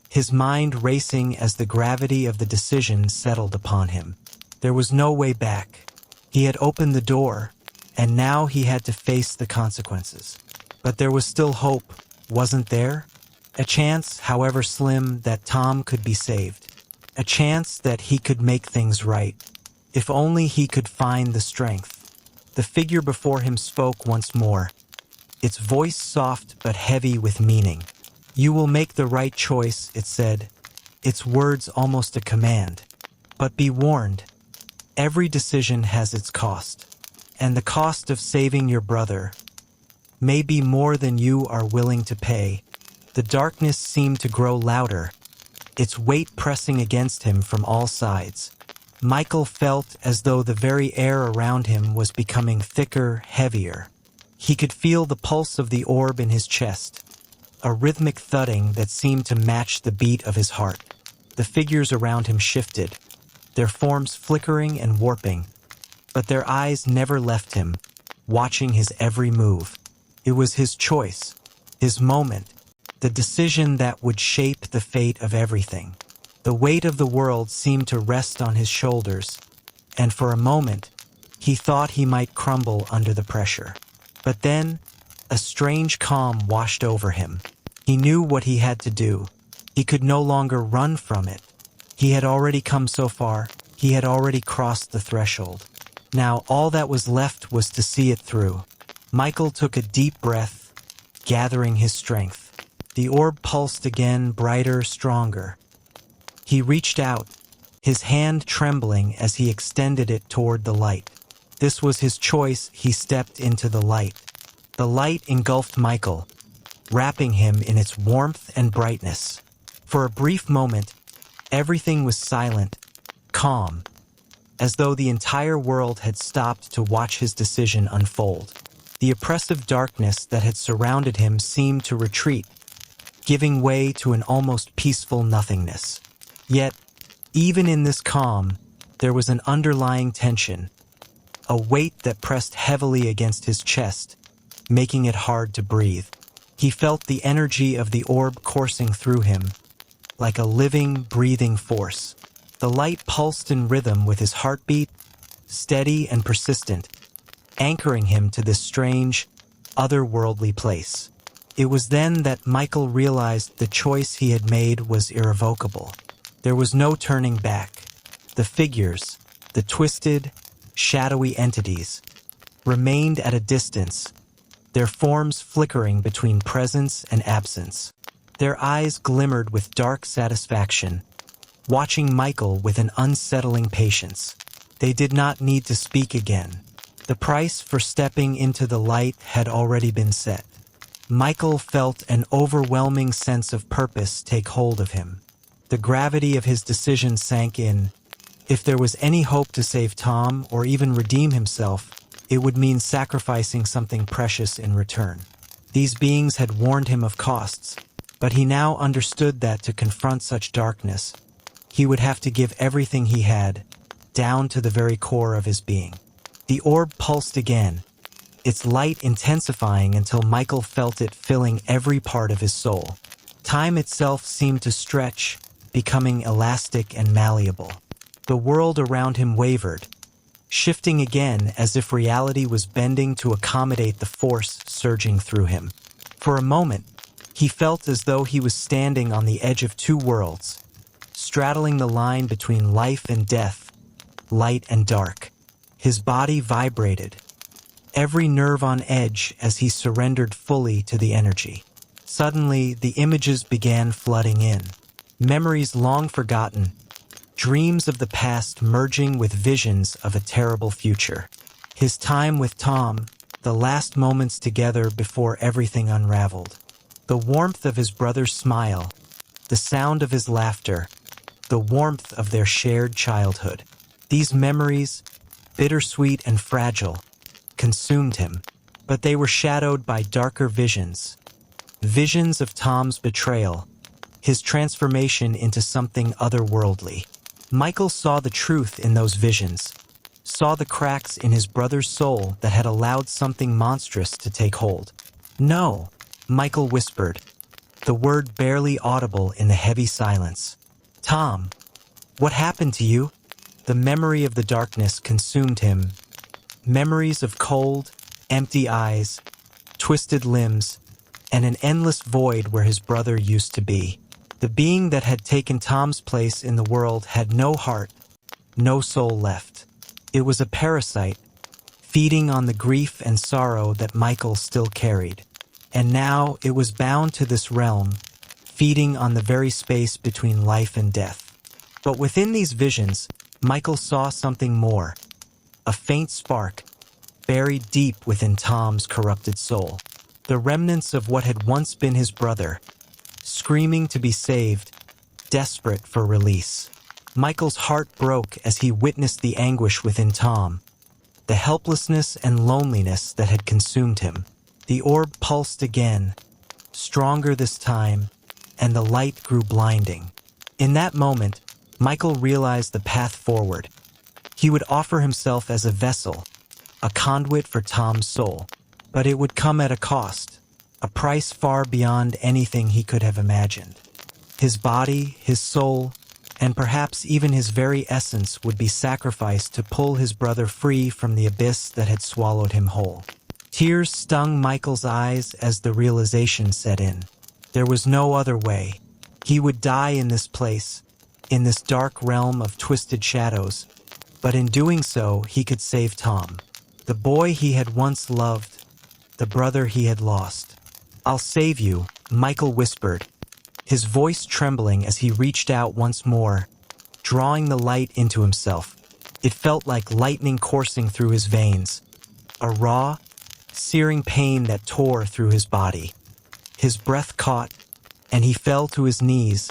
his mind racing as the gravity of the decision settled upon him. There was no way back. He had opened the door, and now he had to face the consequences. But there was still hope, wasn't there? A chance, however slim, that Tom could be saved. A chance that he could make things right. If only he could find the strength. The figure before him spoke once more, its voice soft but heavy with meaning. "You will make the right choice," it said, its words almost a command. "But be warned, every decision has its cost, and the cost of saving your brother may be more than you are willing to pay." The darkness seemed to grow louder, its weight pressing against him from all sides. Michael felt as though the very air around him was becoming thicker, heavier. He could feel the pulse of the orb in his chest, a rhythmic thudding that seemed to match the beat of his heart. The figures around him shifted, their forms flickering and warping, but their eyes never left him, watching his every move. It was his choice, his moment, the decision that would shape the fate of everything. The weight of the world seemed to rest on his shoulders, and for a moment, he thought he might crumble under the pressure. But then, a strange calm washed over him. He knew what he had to do. He could no longer run from it. He had already come so far. He had already crossed the threshold. Now all that was left was to see it through. Michael took a deep breath, gathering his strength. The orb pulsed again, brighter, stronger. He reached out, his hand trembling as he extended it toward the light. This was his choice. He stepped into the light. The light engulfed Michael, wrapping him in its warmth and brightness. For a brief moment, everything was silent, calm, as though the entire world had stopped to watch his decision unfold. The oppressive darkness that had surrounded him seemed to retreat, giving way to an almost peaceful nothingness. Yet, even in this calm, there was an underlying tension, a weight that pressed heavily against his chest, making it hard to breathe. He felt the energy of the orb coursing through him, like a living, breathing force. The light pulsed in rhythm with his heartbeat, steady and persistent, anchoring him to this strange, otherworldly place. It was then that Michael realized the choice he had made was irrevocable. There was no turning back. The figures, the twisted, shadowy entities, remained at a distance, their forms flickering between presence and absence. Their eyes glimmered with dark satisfaction, watching Michael with an unsettling patience. They did not need to speak again. The price for stepping into the light had already been set. Michael felt an overwhelming sense of purpose take hold of him. The gravity of his decision sank in. If there was any hope to save Tom or even redeem himself, it would mean sacrificing something precious in return. These beings had warned him of costs, but he now understood that to confront such darkness, he would have to give everything he had, down to the very core of his being. The orb pulsed again, its light intensifying until Michael felt it filling every part of his soul. Time itself seemed to stretch, becoming elastic and malleable. The world around him wavered, shifting again as if reality was bending to accommodate the force surging through him. For a moment, he felt as though he was standing on the edge of two worlds, straddling the line between life and death, light and dark. His body vibrated, every nerve on edge as he surrendered fully to the energy. Suddenly, the images began flooding in. Memories long forgotten, dreams of the past merging with visions of a terrible future. His time with Tom, the last moments together before everything unraveled. The warmth of his brother's smile, the sound of his laughter, the warmth of their shared childhood. These memories, bittersweet and fragile, consumed him, but they were shadowed by darker visions. Visions of Tom's betrayal, his transformation into something otherworldly. Michael saw the truth in those visions, saw the cracks in his brother's soul that had allowed something monstrous to take hold. "No," Michael whispered, the word barely audible in the heavy silence. "Tom, what happened to you?" The memory of the darkness consumed him. Memories of cold, empty eyes, twisted limbs, and an endless void where his brother used to be. The being that had taken Tom's place in the world had no heart, no soul left. It was a parasite, feeding on the grief and sorrow that Michael still carried. And now it was bound to this realm, feeding on the very space between life and death. But within these visions, Michael saw something more. A faint spark, buried deep within Tom's corrupted soul. The remnants of what had once been his brother, screaming to be saved, desperate for release. Michael's heart broke as he witnessed the anguish within Tom, the helplessness and loneliness that had consumed him. The orb pulsed again, stronger this time, and the light grew blinding. In that moment, Michael realized the path forward. He would offer himself as a vessel, a conduit for Tom's soul. But it would come at a cost, a price far beyond anything he could have imagined. His body, his soul, and perhaps even his very essence would be sacrificed to pull his brother free from the abyss that had swallowed him whole. Tears stung Michael's eyes as the realization set in. There was no other way. He would die in this place, in this dark realm of twisted shadows, but in doing so, he could save Tom, the boy he had once loved, the brother he had lost. "I'll save you," Michael whispered, his voice trembling as he reached out once more, drawing the light into himself. It felt like lightning coursing through his veins, a raw, searing pain that tore through his body. His breath caught, and he fell to his knees,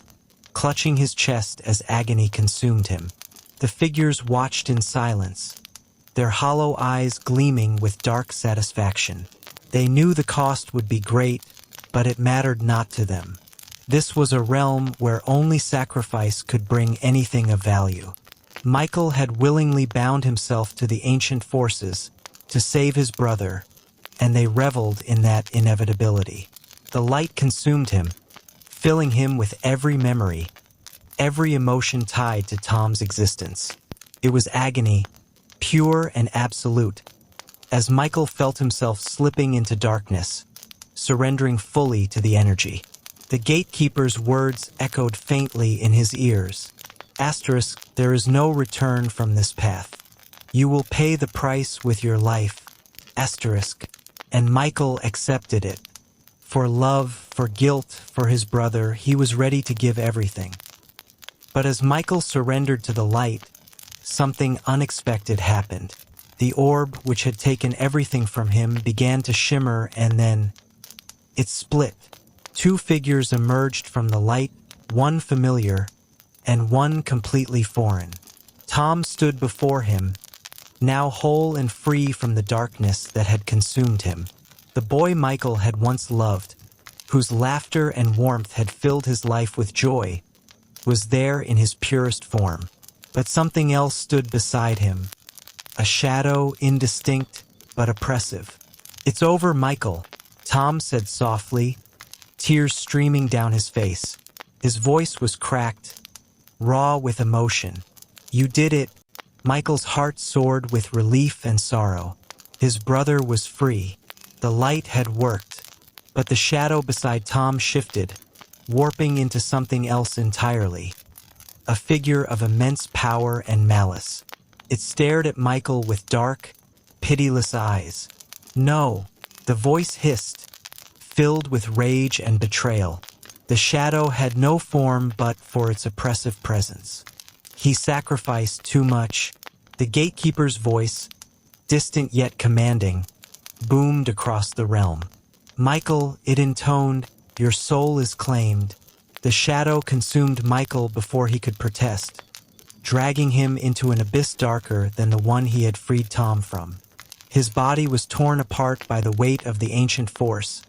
clutching his chest as agony consumed him. The figures watched in silence, their hollow eyes gleaming with dark satisfaction. They knew the cost would be great, but it mattered not to them. This was a realm where only sacrifice could bring anything of value. Michael had willingly bound himself to the ancient forces to save his brother, and they reveled in that inevitability. The light consumed him, filling him with every memory, every emotion tied to Tom's existence. It was agony, pure and absolute, as Michael felt himself slipping into darkness, surrendering fully to the energy. The gatekeeper's words echoed faintly in his ears. Asterisk, there is no return from this path. You will pay the price with your life. Asterisk. And Michael accepted it. For love, for guilt, for his brother, he was ready to give everything. But as Michael surrendered to the light, something unexpected happened. The orb, which had taken everything from him, began to shimmer, and then it split. Two figures emerged from the light, one familiar and one completely foreign. Tom stood before him, now whole and free from the darkness that had consumed him. The boy Michael had once loved, whose laughter and warmth had filled his life with joy, was there in his purest form. But something else stood beside him, a shadow, indistinct but oppressive. "It's over, Michael," Tom said softly, tears streaming down his face. His voice was cracked, raw with emotion. "You did it." Michael's heart soared with relief and sorrow. His brother was free. The light had worked. But the shadow beside Tom shifted, warping into something else entirely. A figure of immense power and malice. It stared at Michael with dark, pitiless eyes. "No," the voice hissed, filled with rage and betrayal. The shadow had no form but for its oppressive presence. "He sacrificed too much." The gatekeeper's voice, distant yet commanding, boomed across the realm. "Michael," it intoned, "your soul is claimed." The shadow consumed Michael before he could protest, dragging him into an abyss darker than the one he had freed Tom from. His body was torn apart by the weight of the ancient force,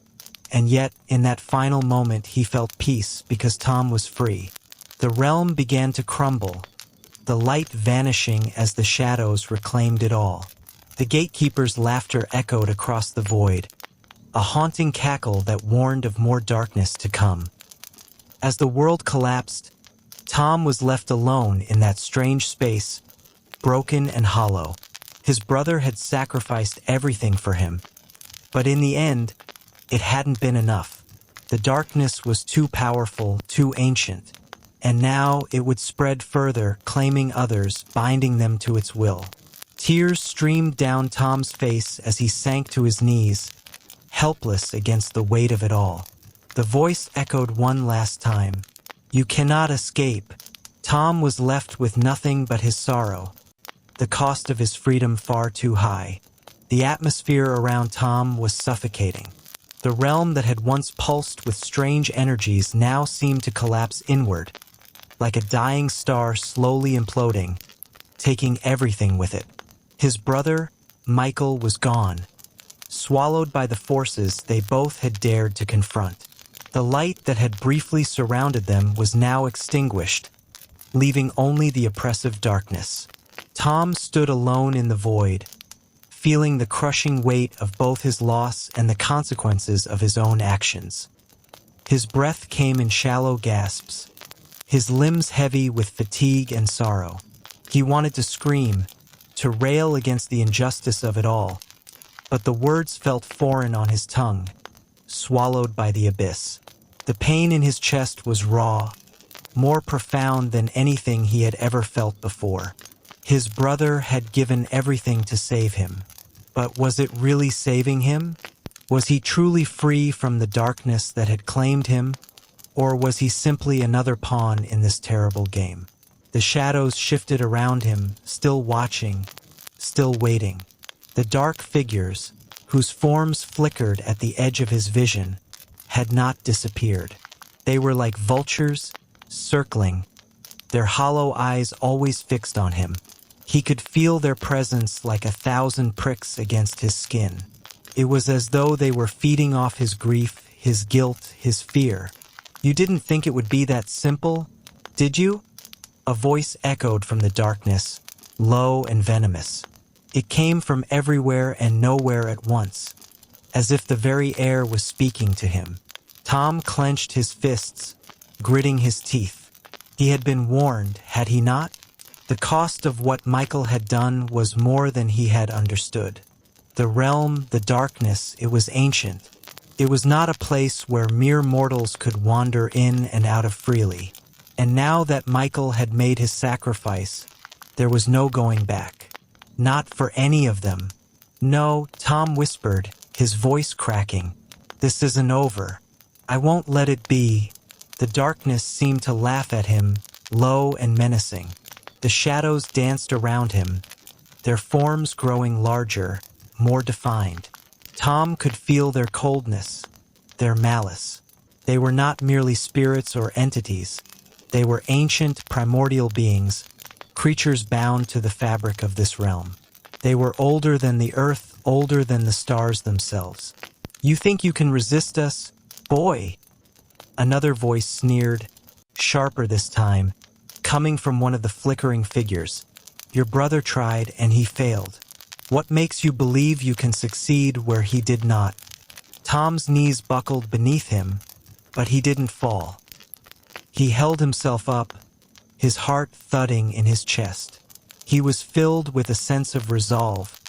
and yet, in that final moment, he felt peace because Tom was free. The realm began to crumble, the light vanishing as the shadows reclaimed it all. The gatekeeper's laughter echoed across the void, a haunting cackle that warned of more darkness to come. As the world collapsed, Tom was left alone in that strange space, broken and hollow. His brother had sacrificed everything for him, but in the end, it hadn't been enough. The darkness was too powerful, too ancient, and now it would spread further, claiming others, binding them to its will. Tears streamed down Tom's face as he sank to his knees, helpless against the weight of it all. The voice echoed one last time. "You cannot escape." Tom was left with nothing but his sorrow, the cost of his freedom far too high. The atmosphere around Tom was suffocating. The realm that had once pulsed with strange energies now seemed to collapse inward, like a dying star slowly imploding, taking everything with it. His brother, Michael, was gone, swallowed by the forces they both had dared to confront. The light that had briefly surrounded them was now extinguished, leaving only the oppressive darkness. Tom stood alone in the void, feeling the crushing weight of both his loss and the consequences of his own actions. His breath came in shallow gasps, his limbs heavy with fatigue and sorrow. He wanted to scream, to rail against the injustice of it all, but the words felt foreign on his tongue, swallowed by the abyss. The pain in his chest was raw, more profound than anything he had ever felt before. His brother had given everything to save him. But was it really saving him? Was he truly free from the darkness that had claimed him? Or was he simply another pawn in this terrible game? The shadows shifted around him, still watching, still waiting. The dark figures, whose forms flickered at the edge of his vision, had not disappeared. They were like vultures, circling, their hollow eyes always fixed on him. He could feel their presence like 1,000 pricks against his skin. It was as though they were feeding off his grief, his guilt, his fear. "You didn't think it would be that simple, did you?" A voice echoed from the darkness, low and venomous. It came from everywhere and nowhere at once, as if the very air was speaking to him. Tom clenched his fists, gritting his teeth. He had been warned, had he not? The cost of what Michael had done was more than he had understood. The realm, the darkness, it was ancient. It was not a place where mere mortals could wander in and out of freely. And now that Michael had made his sacrifice, there was no going back. Not for any of them. "No," Tom whispered, his voice cracking. "This isn't over. I won't let it be." The darkness seemed to laugh at him, low and menacing. The shadows danced around him, their forms growing larger, more defined. Tom could feel their coldness, their malice. They were not merely spirits or entities. They were ancient, primordial beings, creatures bound to the fabric of this realm. They were older than the earth, older than the stars themselves. "You think you can resist us, boy?" Another voice sneered, sharper this time. coming from one of the flickering figures. Your brother tried and he failed. What makes you believe you can succeed where he did not? Tom's knees buckled beneath him, but he didn't fall. He held himself up, his heart thudding in his chest. He was filled with a sense of resolve,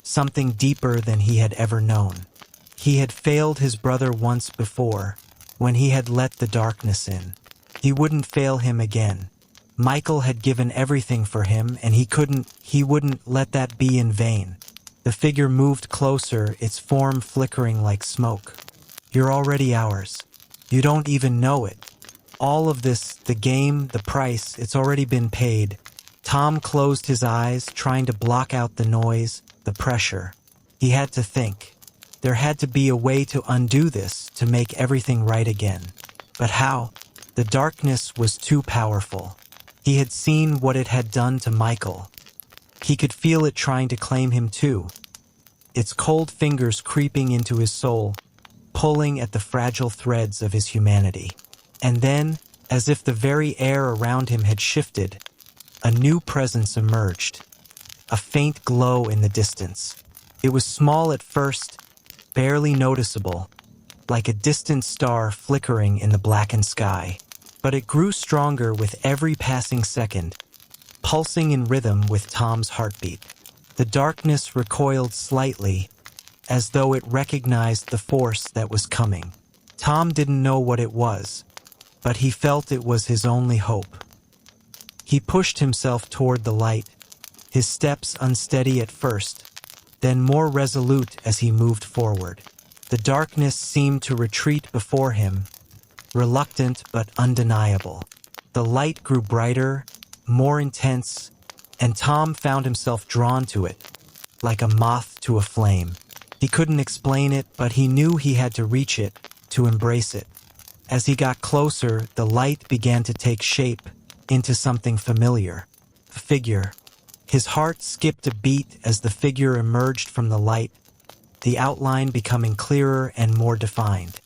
something deeper than he had ever known. He had failed his brother once before, when he had let the darkness in. He wouldn't fail him again. Michael had given everything for him, and he wouldn't let that be in vain. The figure moved closer, its form flickering like smoke. You're already ours. You don't even know it. All of this, the game, the price, it's already been paid. Tom closed his eyes, trying to block out the noise, the pressure. He had to think. There had to be a way to undo this, to make everything right again. But how? The darkness was too powerful. He had seen what it had done to Michael. He could feel it trying to claim him too. Its cold fingers creeping into his soul, pulling at the fragile threads of his humanity. And then, as if the very air around him had shifted, a new presence emerged. A faint glow in the distance. It was small at first, barely noticeable, like a distant star flickering in the blackened sky. But it grew stronger with every passing second, pulsing in rhythm with Tom's heartbeat. The darkness recoiled slightly, as though it recognized the force that was coming. Tom didn't know what it was, but he felt it was his only hope. He pushed himself toward the light, his steps unsteady at first, then more resolute as he moved forward. The darkness seemed to retreat before him, reluctant but undeniable. The light grew brighter, more intense, and Tom found himself drawn to it, like a moth to a flame. He couldn't explain it, but he knew he had to reach it, to embrace it. As he got closer, the light began to take shape into something familiar. A figure. His heart skipped a beat as the figure emerged from the light, the outline becoming clearer and more defined.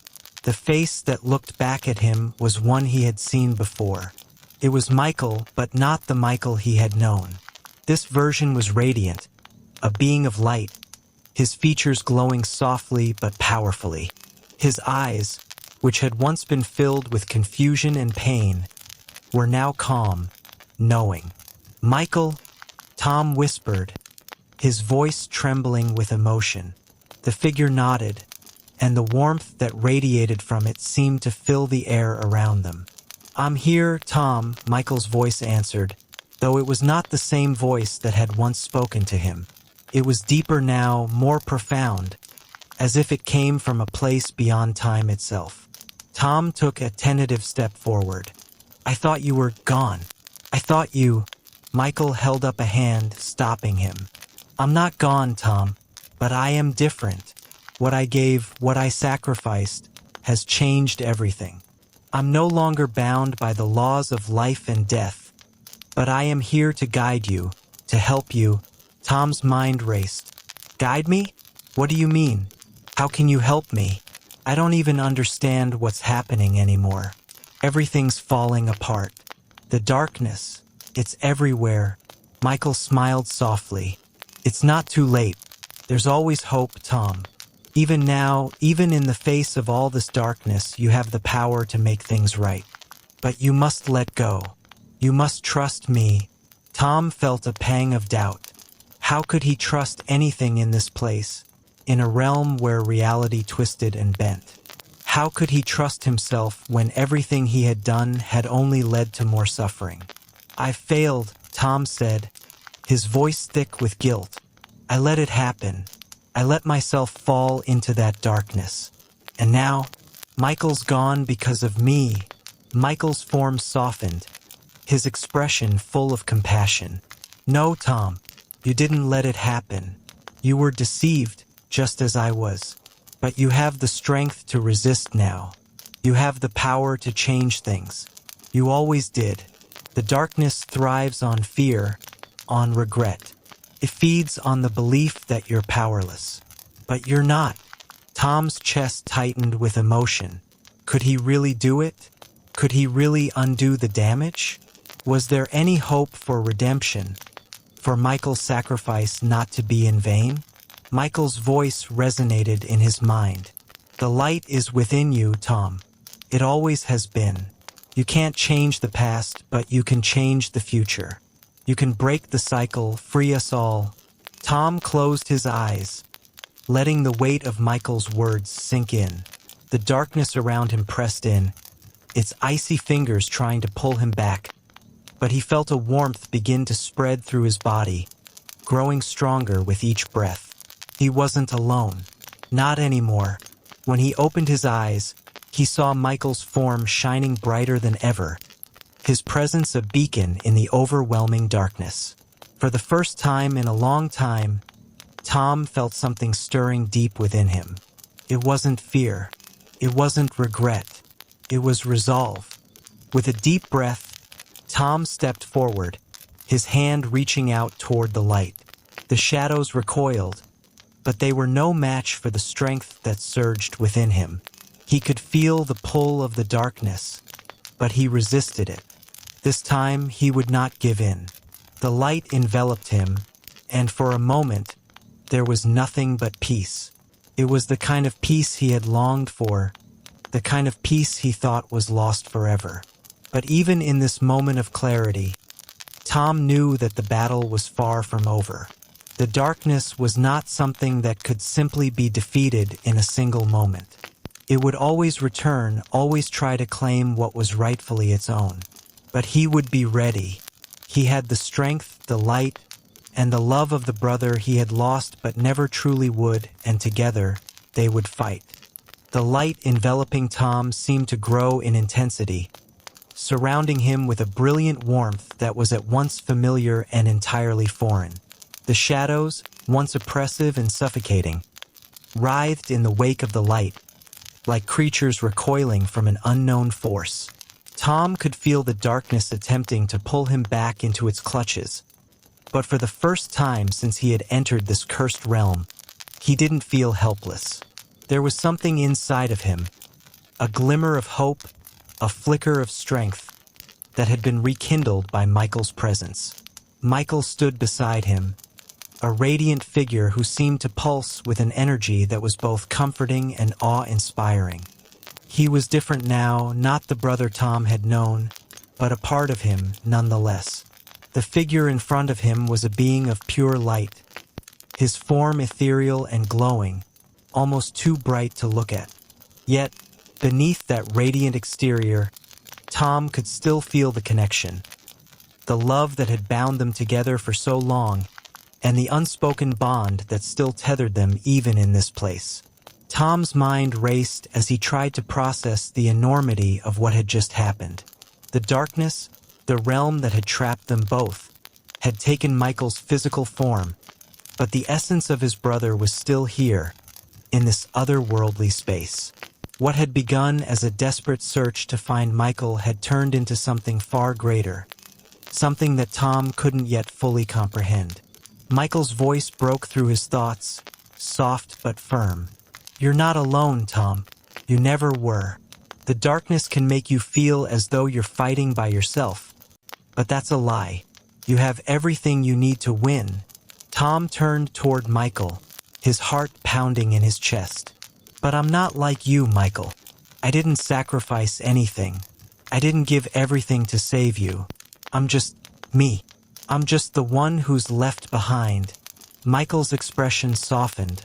The face that looked back at him was one he had seen before. It was Michael, but not the Michael he had known. This version was radiant, a being of light, his features glowing softly but powerfully. His eyes, which had once been filled with confusion and pain, were now calm, knowing. "Michael," Tom whispered, his voice trembling with emotion. The figure nodded, and the warmth that radiated from it seemed to fill the air around them. "I'm here, Tom," Michael's voice answered, though it was not the same voice that had once spoken to him. It was deeper now, more profound, as if it came from a place beyond time itself. Tom took a tentative step forward. "I thought you were gone. I thought you—" Michael held up a hand, stopping him. "I'm not gone, Tom, but I am different. What I gave, what I sacrificed, has changed everything. I'm no longer bound by the laws of life and death, but I am here to guide you, to help you." Tom's mind raced. "Guide me? What do you mean? How can you help me? I don't even understand what's happening anymore. Everything's falling apart. The darkness, it's everywhere." Michael smiled softly. "It's not too late. There's always hope, Tom. Even now, even in the face of all this darkness, you have the power to make things right. But you must let go. You must trust me." Tom felt a pang of doubt. How could he trust anything in this place, in a realm where reality twisted and bent? How could he trust himself when everything he had done had only led to more suffering? "I failed," Tom said, his voice thick with guilt. "I let it happen. I let myself fall into that darkness. And now, Michael's gone because of me." Michael's form softened, his expression full of compassion. "No, Tom, you didn't let it happen. You were deceived, just as I was. But you have the strength to resist now. You have the power to change things. You always did. The darkness thrives on fear, on regret. It feeds on the belief that you're powerless. But you're not." Tom's chest tightened with emotion. Could he really do it? Could he really undo the damage? Was there any hope for redemption? For Michael's sacrifice not to be in vain? Michael's voice resonated in his mind. The light is within you, Tom. It always has been. You can't change the past, but you can change the future. You can break the cycle, free us all. Tom closed his eyes, letting the weight of Michael's words sink in. The darkness around him pressed in, its icy fingers trying to pull him back. But he felt a warmth begin to spread through his body, growing stronger with each breath. He wasn't alone. Not anymore. When he opened his eyes, he saw Michael's form shining brighter than ever, his presence a beacon in the overwhelming darkness. For the first time in a long time, Tom felt something stirring deep within him. It wasn't fear. It wasn't regret. It was resolve. With a deep breath, Tom stepped forward, his hand reaching out toward the light. The shadows recoiled, but they were no match for the strength that surged within him. He could feel the pull of the darkness, but he resisted it. This time he would not give in. The light enveloped him, and for a moment, there was nothing but peace. It was the kind of peace he had longed for, the kind of peace he thought was lost forever. But even in this moment of clarity, Tom knew that the battle was far from over. The darkness was not something that could simply be defeated in a single moment. It would always return, always try to claim what was rightfully its own. But he would be ready. He had the strength, the light, and the love of the brother he had lost but never truly would, and together they would fight. The light enveloping Tom seemed to grow in intensity, surrounding him with a brilliant warmth that was at once familiar and entirely foreign. The shadows, once oppressive and suffocating, writhed in the wake of the light, like creatures recoiling from an unknown force. Tom could feel the darkness attempting to pull him back into its clutches, but for the first time since he had entered this cursed realm, he didn't feel helpless. There was something inside of him, a glimmer of hope, a flicker of strength that had been rekindled by Michael's presence. Michael stood beside him, a radiant figure who seemed to pulse with an energy that was both comforting and awe-inspiring. He was different now, not the brother Tom had known, but a part of him nonetheless. The figure in front of him was a being of pure light, his form ethereal and glowing, almost too bright to look at. Yet, beneath that radiant exterior, Tom could still feel the connection, the love that had bound them together for so long, and the unspoken bond that still tethered them even in this place. Tom's mind raced as he tried to process the enormity of what had just happened. The darkness, the realm that had trapped them both, had taken Michael's physical form, but the essence of his brother was still here, in this otherworldly space. What had begun as a desperate search to find Michael had turned into something far greater, something that Tom couldn't yet fully comprehend. Michael's voice broke through his thoughts, soft but firm. "You're not alone, Tom. You never were. The darkness can make you feel as though you're fighting by yourself. But that's a lie. You have everything you need to win." Tom turned toward Michael, his heart pounding in his chest. "But I'm not like you, Michael. I didn't sacrifice anything. I didn't give everything to save you. I'm just me. I'm just the one who's left behind." Michael's expression softened,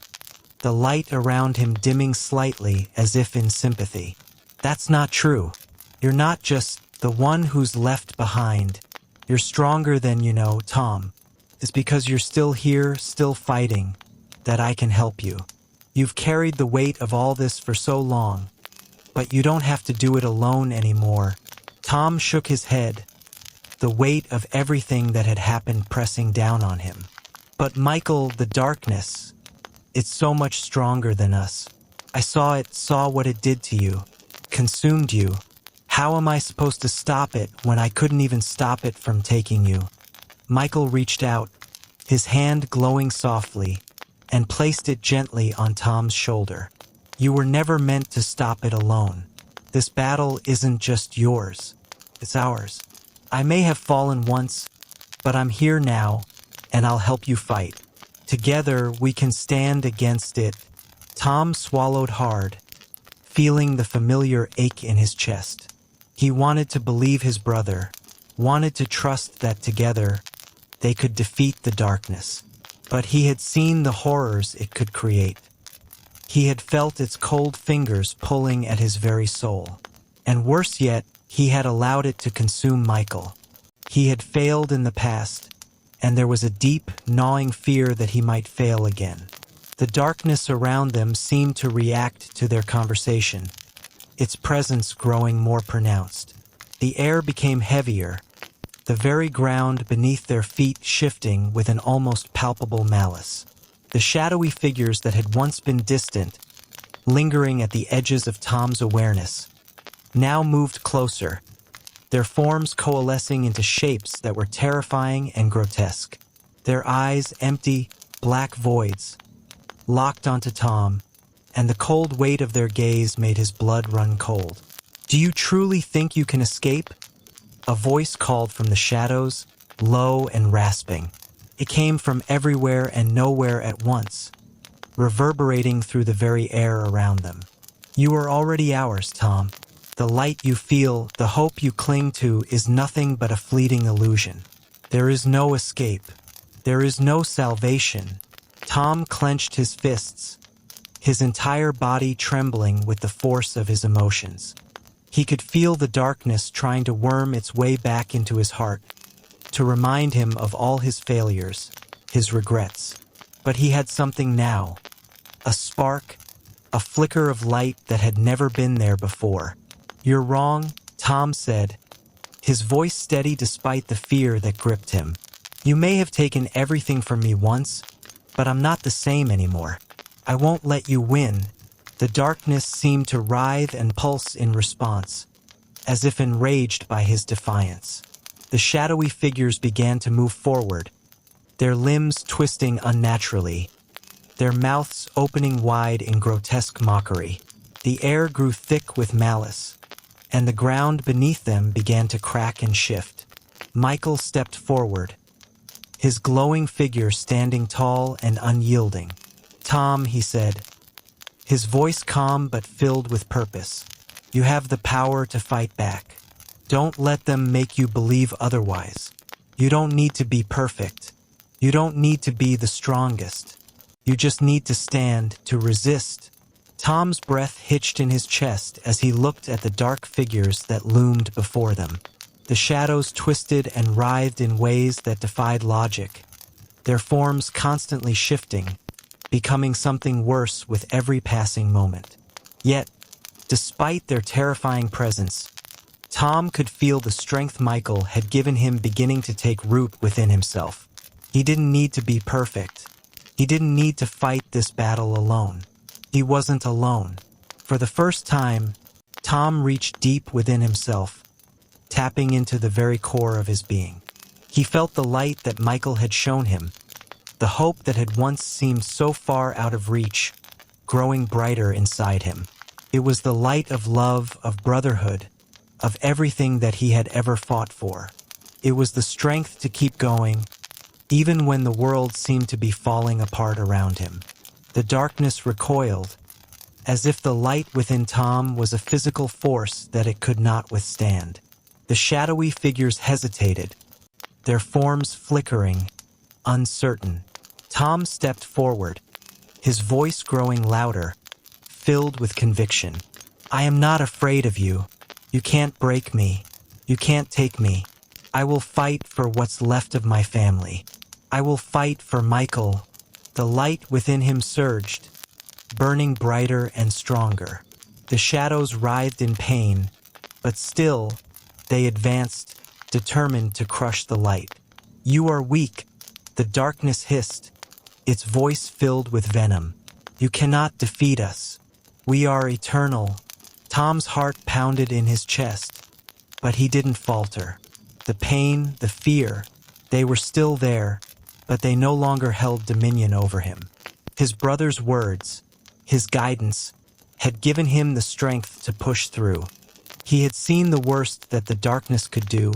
the light around him dimming slightly as if in sympathy. "That's not true. You're not just the one who's left behind. You're stronger than you know, Tom. It's because you're still here, still fighting, that I can help you. You've carried the weight of all this for so long, but you don't have to do it alone anymore." Tom shook his head, the weight of everything that had happened pressing down on him. "But Michael, the darkness, it's so much stronger than us. I saw it, saw what it did to you, consumed you. How am I supposed to stop it when I couldn't even stop it from taking you?" Michael reached out, his hand glowing softly, and placed it gently on Tom's shoulder. "You were never meant to stop it alone. This battle isn't just yours. It's ours. I may have fallen once, but I'm here now, and I'll help you fight. Together, we can stand against it." Tom swallowed hard, feeling the familiar ache in his chest. He wanted to believe his brother, wanted to trust that together they could defeat the darkness. But he had seen the horrors it could create. He had felt its cold fingers pulling at his very soul. And worse yet, he had allowed it to consume Michael. He had failed in the past, and there was a deep, gnawing fear that he might fail again. The darkness around them seemed to react to their conversation, its presence growing more pronounced. The air became heavier, the very ground beneath their feet shifting with an almost palpable malice. The shadowy figures that had once been distant, lingering at the edges of Tom's awareness, now moved closer, their forms coalescing into shapes that were terrifying and grotesque. Their eyes empty, black voids, locked onto Tom, and the cold weight of their gaze made his blood run cold. "Do you truly think you can escape?" A voice called from the shadows, low and rasping. It came from everywhere and nowhere at once, reverberating through the very air around them. "You are already ours, Tom. The light you feel, the hope you cling to, is nothing but a fleeting illusion. There is no escape. There is no salvation." Tom clenched his fists, his entire body trembling with the force of his emotions. He could feel the darkness trying to worm its way back into his heart, to remind him of all his failures, his regrets. But he had something now, a spark, a flicker of light that had never been there before. "You're wrong," Tom said, his voice steady despite the fear that gripped him. "You may have taken everything from me once, but I'm not the same anymore. I won't let you win." The darkness seemed to writhe and pulse in response, as if enraged by his defiance. The shadowy figures began to move forward, their limbs twisting unnaturally, their mouths opening wide in grotesque mockery. The air grew thick with malice, and the ground beneath them began to crack and shift. Michael stepped forward, his glowing figure standing tall and unyielding. "Tom," he said, his voice calm but filled with purpose, "you have the power to fight back. Don't let them make you believe otherwise. You don't need to be perfect. You don't need to be the strongest. You just need to stand, to resist." Tom's breath hitched in his chest as he looked at the dark figures that loomed before them. The shadows twisted and writhed in ways that defied logic, their forms constantly shifting, becoming something worse with every passing moment. Yet, despite their terrifying presence, Tom could feel the strength Michael had given him beginning to take root within himself. He didn't need to be perfect. He didn't need to fight this battle alone. He wasn't alone. For the first time, Tom reached deep within himself, tapping into the very core of his being. He felt the light that Michael had shown him, the hope that had once seemed so far out of reach, growing brighter inside him. It was the light of love, of brotherhood, of everything that he had ever fought for. It was the strength to keep going, even when the world seemed to be falling apart around him. The darkness recoiled, as if the light within Tom was a physical force that it could not withstand. The shadowy figures hesitated, their forms flickering, uncertain. Tom stepped forward, his voice growing louder, filled with conviction. "I am not afraid of you. You can't break me. You can't take me. I will fight for what's left of my family. I will fight for Michael." The light within him surged, burning brighter and stronger. The shadows writhed in pain, but still, they advanced, determined to crush the light. "You are weak," the darkness hissed, its voice filled with venom. "You cannot defeat us. We are eternal." Tom's heart pounded in his chest, but he didn't falter. The pain, the fear, they were still there, but they no longer held dominion over him. His brother's words, his guidance, had given him the strength to push through. He had seen the worst that the darkness could do,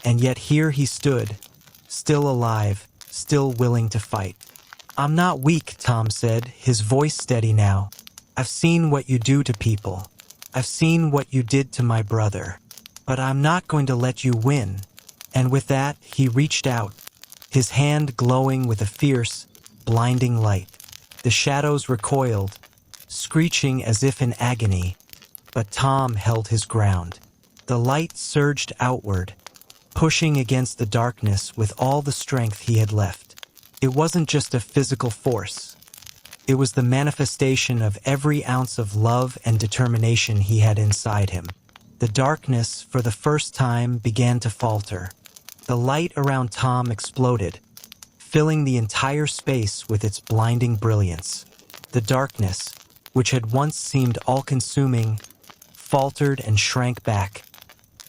And yet here he stood, still alive, still willing to fight. "I'm not weak," Tom said, his voice steady now. "I've seen what you do to people. I've seen what you did to my brother. But I'm not going to let you win." And with that, he reached out, his hand glowing with a fierce, blinding light. The shadows recoiled, screeching as if in agony, but Tom held his ground. The light surged outward, pushing against the darkness with all the strength he had left. It wasn't just a physical force. It was the manifestation of every ounce of love and determination he had inside him. The darkness, for the first time, began to falter. The light around Tom exploded, filling the entire space with its blinding brilliance. The darkness, which had once seemed all-consuming, faltered and shrank back,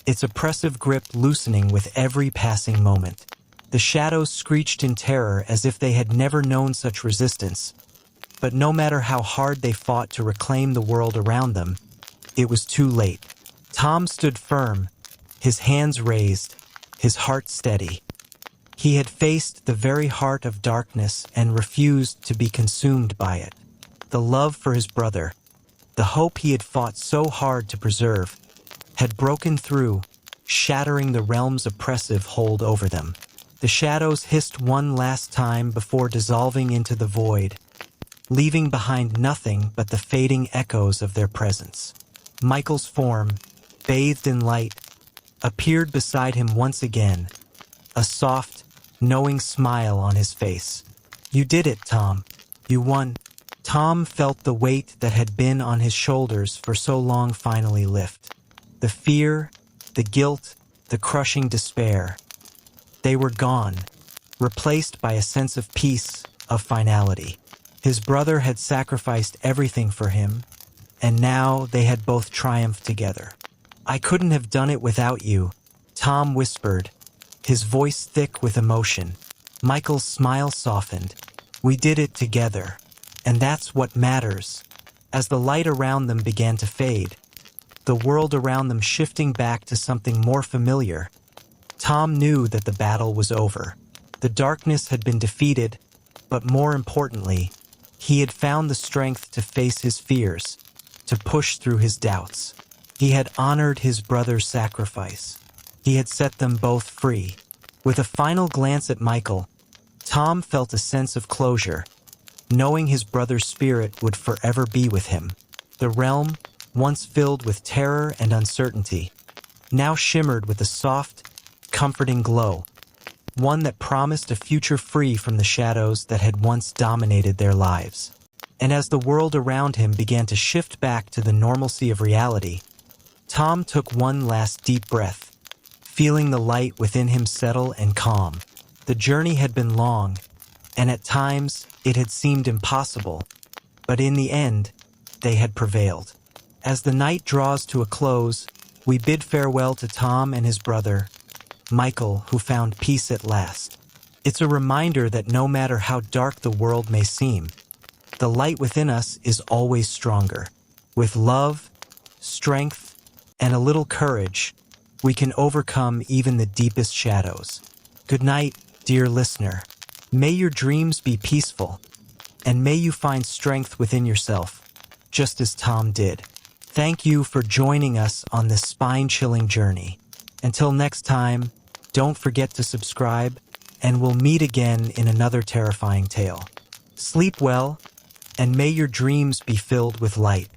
its oppressive grip loosening with every passing moment. The shadows screeched in terror as if they had never known such resistance. But no matter how hard they fought to reclaim the world around them, it was too late. Tom stood firm, his hands raised, his heart steady. He had faced the very heart of darkness and refused to be consumed by it. The love for his brother, the hope he had fought so hard to preserve, had broken through, shattering the realm's oppressive hold over them. The shadows hissed one last time before dissolving into the void, leaving behind nothing but the fading echoes of their presence. Michael's form, bathed in light, appeared beside him once again, a soft, knowing smile on his face. "You did it, Tom. You won." Tom felt the weight that had been on his shoulders for so long finally lift. The fear, the guilt, the crushing despair. They were gone, replaced by a sense of peace, of finality. His brother had sacrificed everything for him, and now they had both triumphed together. "I couldn't have done it without you," Tom whispered, his voice thick with emotion. Michael's smile softened. "We did it together, and that's what matters." As the light around them began to fade, the world around them shifting back to something more familiar, Tom knew that the battle was over. The darkness had been defeated, but more importantly, he had found the strength to face his fears, to push through his doubts. He had honored his brother's sacrifice. He had set them both free. With a final glance at Michael, Tom felt a sense of closure, knowing his brother's spirit would forever be with him. The realm, once filled with terror and uncertainty, now shimmered with a soft, comforting glow, one that promised a future free from the shadows that had once dominated their lives. And as the world around him began to shift back to the normalcy of reality, Tom took one last deep breath, feeling the light within him settle and calm. The journey had been long, and at times it had seemed impossible, but in the end, they had prevailed. As the night draws to a close, we bid farewell to Tom and his brother, Michael, who found peace at last. It's a reminder that no matter how dark the world may seem, the light within us is always stronger. With love, strength, and a little courage, we can overcome even the deepest shadows. Good night, dear listener. May your dreams be peaceful, and may you find strength within yourself, just as Tom did. Thank you for joining us on this spine-chilling journey. Until next time, don't forget to subscribe, and we'll meet again in another terrifying tale. Sleep well, and may your dreams be filled with light.